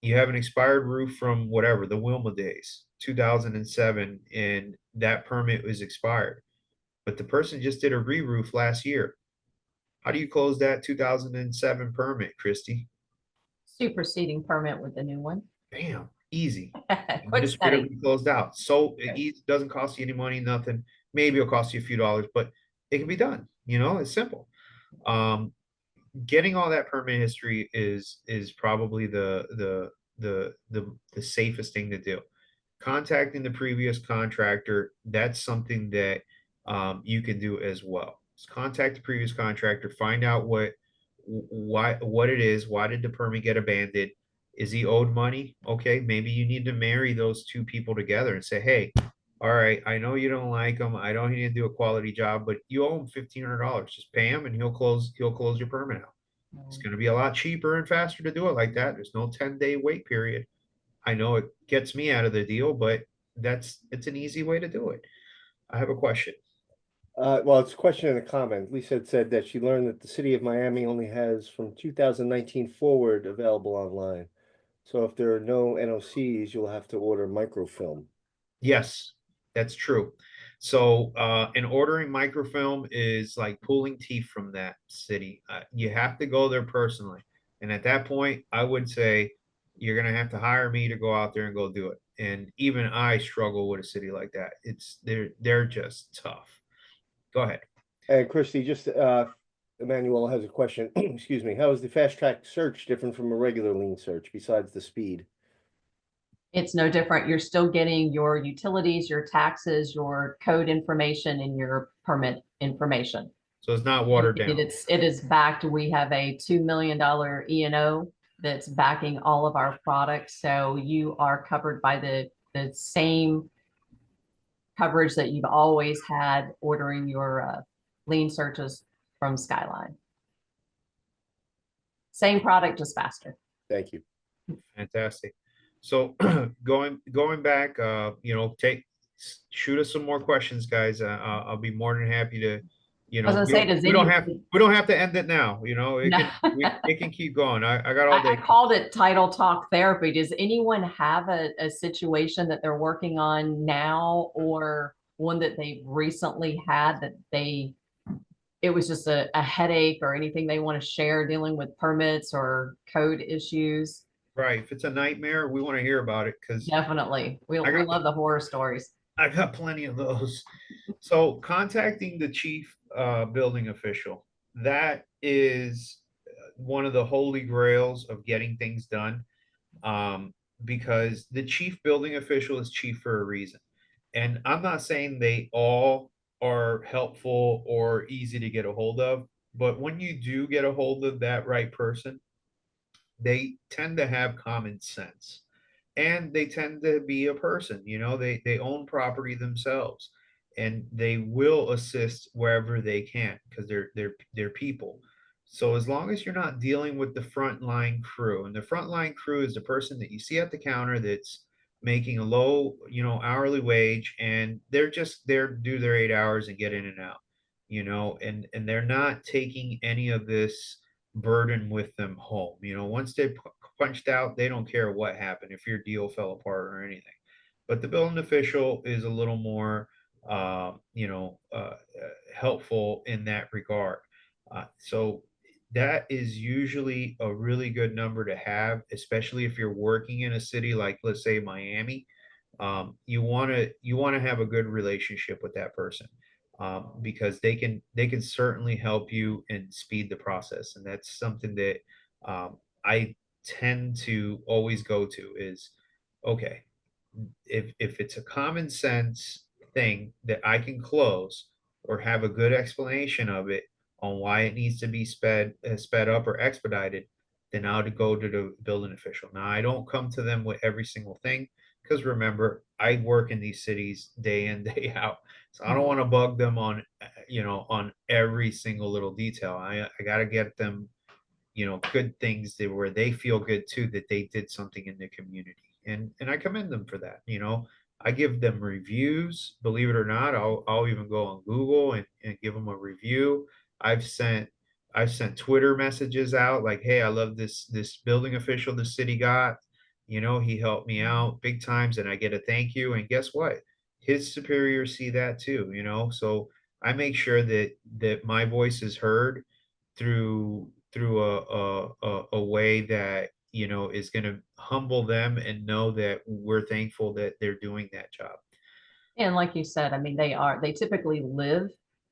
[SPEAKER 1] You have an expired roof from whatever, the Wilma days, 2007, and that permit was expired, but the person just did a re-roof last year. How do you close that 2007 permit, Christy?
[SPEAKER 3] Superseding permit with the new one.
[SPEAKER 1] Bam, easy.
[SPEAKER 3] Quick study.
[SPEAKER 1] Administratively closed out. So it doesn't cost you any money, nothing. Maybe it'll cost you a few dollars, but it can be done. It's simple. Um, Getting all that permit history is probably the safest thing to do. Contacting the previous contractor, that's something that you can do as well. Just contact the previous contractor, find out what it is. Why did the permit get abandoned? Is he owed money? Okay, maybe you need to marry those two people together and say, hey, all right, I know you don't like him. I know he didn't do a quality job, but you owe him $1,500. Just pay him and he'll close your permit out. It's going to be a lot cheaper and faster to do it like that. There's no 10-day wait period. I know it gets me out of the deal, but it's an easy way to do it. I have a question.
[SPEAKER 2] Well, it's a question and a comment. Lisa had said that she learned that the city of Miami only has from 2019 forward available online. So if there are no NOCs, you'll have to order microfilm.
[SPEAKER 1] Yes, that's true. So, and ordering microfilm is like pulling teeth from that city. You have to go there personally. And at that point, I would say you're going to have to hire me to go out there and go do it. And even I struggle with a city like that. They're just tough. Go ahead.
[SPEAKER 2] And Christy, just Emmanuel has a question. Excuse me. How is the fast track search different from a regular lien search besides the speed?
[SPEAKER 3] It's no different. You're still getting your utilities, your taxes, your code information, and your permit information.
[SPEAKER 1] So it's not watered down.
[SPEAKER 3] It is backed. We have a $2 million E&O that's backing all of our products. So you are covered by the same coverage that you've always had ordering your lien searches from Skyline. Same product, just faster.
[SPEAKER 2] Thank you.
[SPEAKER 1] Fantastic. So going back, shoot us some more questions, guys. I'll be more than happy to,
[SPEAKER 3] I was gonna say, does
[SPEAKER 1] we don't
[SPEAKER 3] any-
[SPEAKER 1] have to end it now.
[SPEAKER 3] No.
[SPEAKER 1] It can keep going. I got all
[SPEAKER 3] I
[SPEAKER 1] day.
[SPEAKER 3] called it title talk therapy. Does anyone have a situation that they're working on now, or one that they've recently had that it was just a headache, or anything they want to share dealing with permits or code issues?
[SPEAKER 1] Right. If it's a nightmare, we want to hear about it because
[SPEAKER 3] Definitely. We
[SPEAKER 1] I got
[SPEAKER 3] love the horror stories.
[SPEAKER 1] I got plenty of those. So contacting the chief building official, that is one of the holy grails of getting things done. Because the chief building official is chief for a reason. And I'm not saying they all are helpful or easy to get a hold of, but when you do get a hold of that right person, they tend to have common sense and they tend to be a person, they own property themselves and they will assist wherever they can because they're people. So as long as you're not dealing with the frontline crew, and the frontline crew is the person that you see at the counter that's making a low, hourly wage, and they're just there to do their 8 hours and get in and out, and they're not taking any of this burden with them home. Once they punched out, they don't care what happened if your deal fell apart or anything. But the building official is a little more, helpful in that regard. So that is usually a really good number to have, especially if you're working in a city like, let's say, Miami. You want to have a good relationship with that person, because they can certainly help you and speed the process, and that's something that I tend to always go to is, okay, if it's a common sense thing that I can close or have a good explanation of it on why it needs to be sped up or expedited, then I'll go to the building official. Now I don't come to them with every single thing because remember, I work in these cities day in day out, so I don't want to bug them on on every single little detail. I got to get them good things that where they feel good too, that they did something in the community. And I commend them for that. I give them reviews, believe it or not. I'll even go on Google and give them a review. I've sent I've sent Twitter messages out like, hey, I love this building official the city got. He helped me out big times and I get a thank you. And guess what? His superiors see that too. So I make sure that my voice is heard through a way that is going to humble them and know that we're thankful that they're doing that job.
[SPEAKER 3] And like you said, I mean, they typically live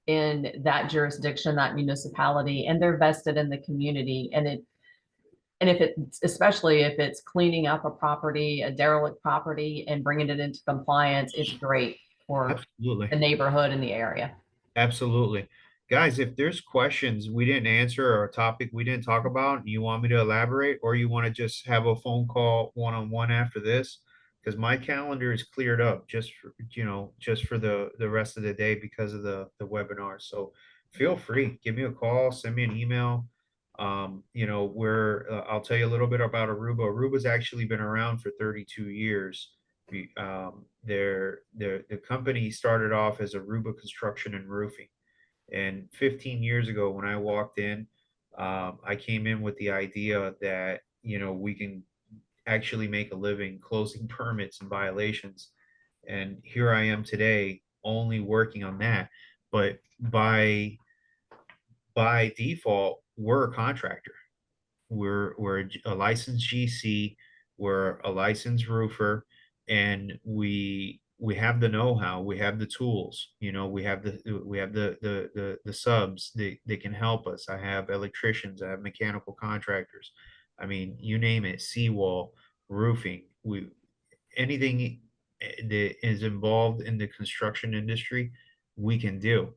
[SPEAKER 3] in that jurisdiction, that municipality, and they're vested in the community. And if it's, especially if it's cleaning up a property, a derelict property, and bringing it into compliance, it's great for
[SPEAKER 1] Absolutely.
[SPEAKER 3] the neighborhood and the area.
[SPEAKER 1] Absolutely. Guys, if there's questions we didn't answer or a topic we didn't talk about, and you want me to elaborate, or you want to just have a phone call one-on-one after this, because my calendar is cleared up just for the rest of the day because of the webinar. So feel free, give me a call, send me an email. I'll tell you a little bit about Aruba. Aruba's actually been around for 32 years. The company started off as Aruba Construction and Roofing. And 15 years ago, when I walked in, I came in with the idea that, we can actually make a living closing permits and violations. And here I am today, only working on that. But by default, we're a contractor. We're a licensed GC, we're a licensed roofer, and we have the know-how, we have the tools, we have the subs that can help us. I have electricians, I have mechanical contractors. I mean, you name it, seawall, roofing. anything that is involved in the construction industry, we can do.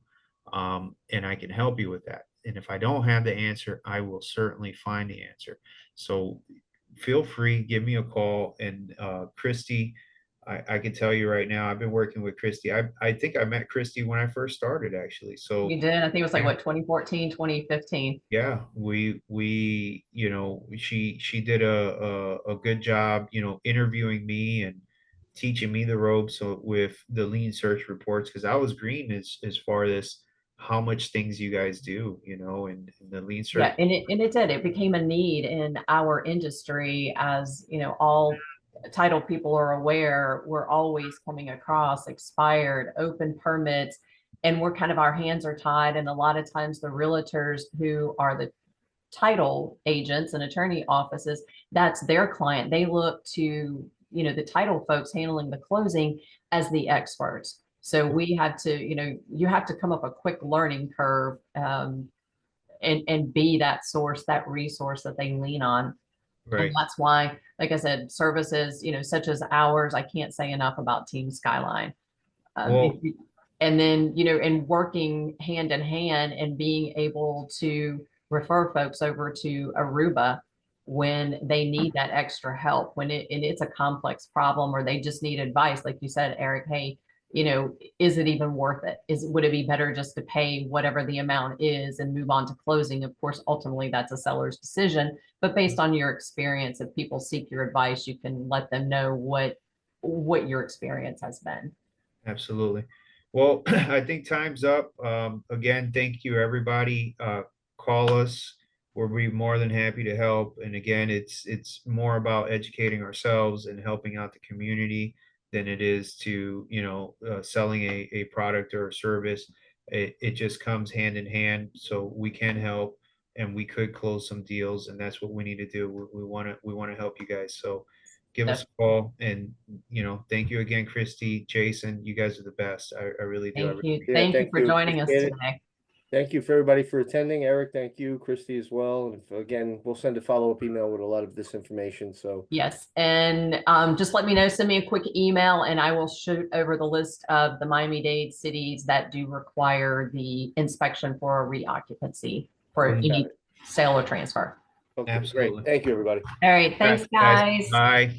[SPEAKER 1] And I can help you with that. And if I don't have the answer, I will certainly find the answer. So feel free, give me a call. And Christy, I can tell you right now, I've been working with Christy. I think I met Christy when I first started, actually. So
[SPEAKER 3] You did, I think it was like
[SPEAKER 1] yeah.
[SPEAKER 3] what, 2014, 2015.
[SPEAKER 1] Yeah, you know, she did a good job, you know, interviewing me and teaching me the ropes so with the lean search reports, because I was green as far as how much things you guys do, you know, and the lean search.
[SPEAKER 3] Yeah, and it did. It became a need in our industry, as you know, all title people are aware. We're always coming across expired, open permits, and we're kind of, our hands are tied. And a lot of times the realtors who are the title agents and attorney offices, that's their client. They look to, you know, the title folks handling the closing as the experts. So we have to, you know, you have to come up a quick learning curve, and be that source, that resource that they lean on. And
[SPEAKER 1] Right.
[SPEAKER 3] that's why, like I said, services, you know, such as ours, I can't say enough about Team Skyline.
[SPEAKER 1] Well,
[SPEAKER 3] And then, you know, and working hand in hand and being able to refer folks over to Aruba when they need that extra help, when and it's a complex problem, or they just need advice. Like you said, Eric, hey, you know, is it even worth it? Would it be better just to pay whatever the amount is and move on to closing? Of course, ultimately that's a seller's decision, but based on your experience, if people seek your advice, you can let them know what your experience has been.
[SPEAKER 1] absolutely. Well, I think time's up. Again, thank you, everybody. Call us. We'll be more than happy to help. And again, it's more about educating ourselves and helping out the community than it is to, you know, selling a product or a service. It just comes hand in hand. So we can help and we could close some deals, and that's what we need to do. We want to help you guys. So give us a call, and you know, thank you again, Christy, Jason. You guys are the best. I really do. I
[SPEAKER 3] Thank
[SPEAKER 1] really
[SPEAKER 3] you.
[SPEAKER 1] appreciate
[SPEAKER 2] Yeah,
[SPEAKER 3] Thank you
[SPEAKER 2] thank
[SPEAKER 3] for
[SPEAKER 2] you.
[SPEAKER 3] joining us
[SPEAKER 2] Appreciate it.
[SPEAKER 3] today.
[SPEAKER 2] Thank you for everybody for attending. Eric, thank you. Christy as well. And again, we'll send a follow-up email with a lot of this information. So
[SPEAKER 3] Yes, and just let me know, send me a quick email and I will shoot over the list of the Miami-Dade cities that do require the inspection for a reoccupancy for
[SPEAKER 2] got
[SPEAKER 3] any
[SPEAKER 2] it.
[SPEAKER 3] sale or transfer.
[SPEAKER 2] Okay, great.
[SPEAKER 1] Absolutely.
[SPEAKER 2] Thank you, everybody.
[SPEAKER 3] All right,
[SPEAKER 1] Guys,
[SPEAKER 3] thanks, guys.
[SPEAKER 1] bye.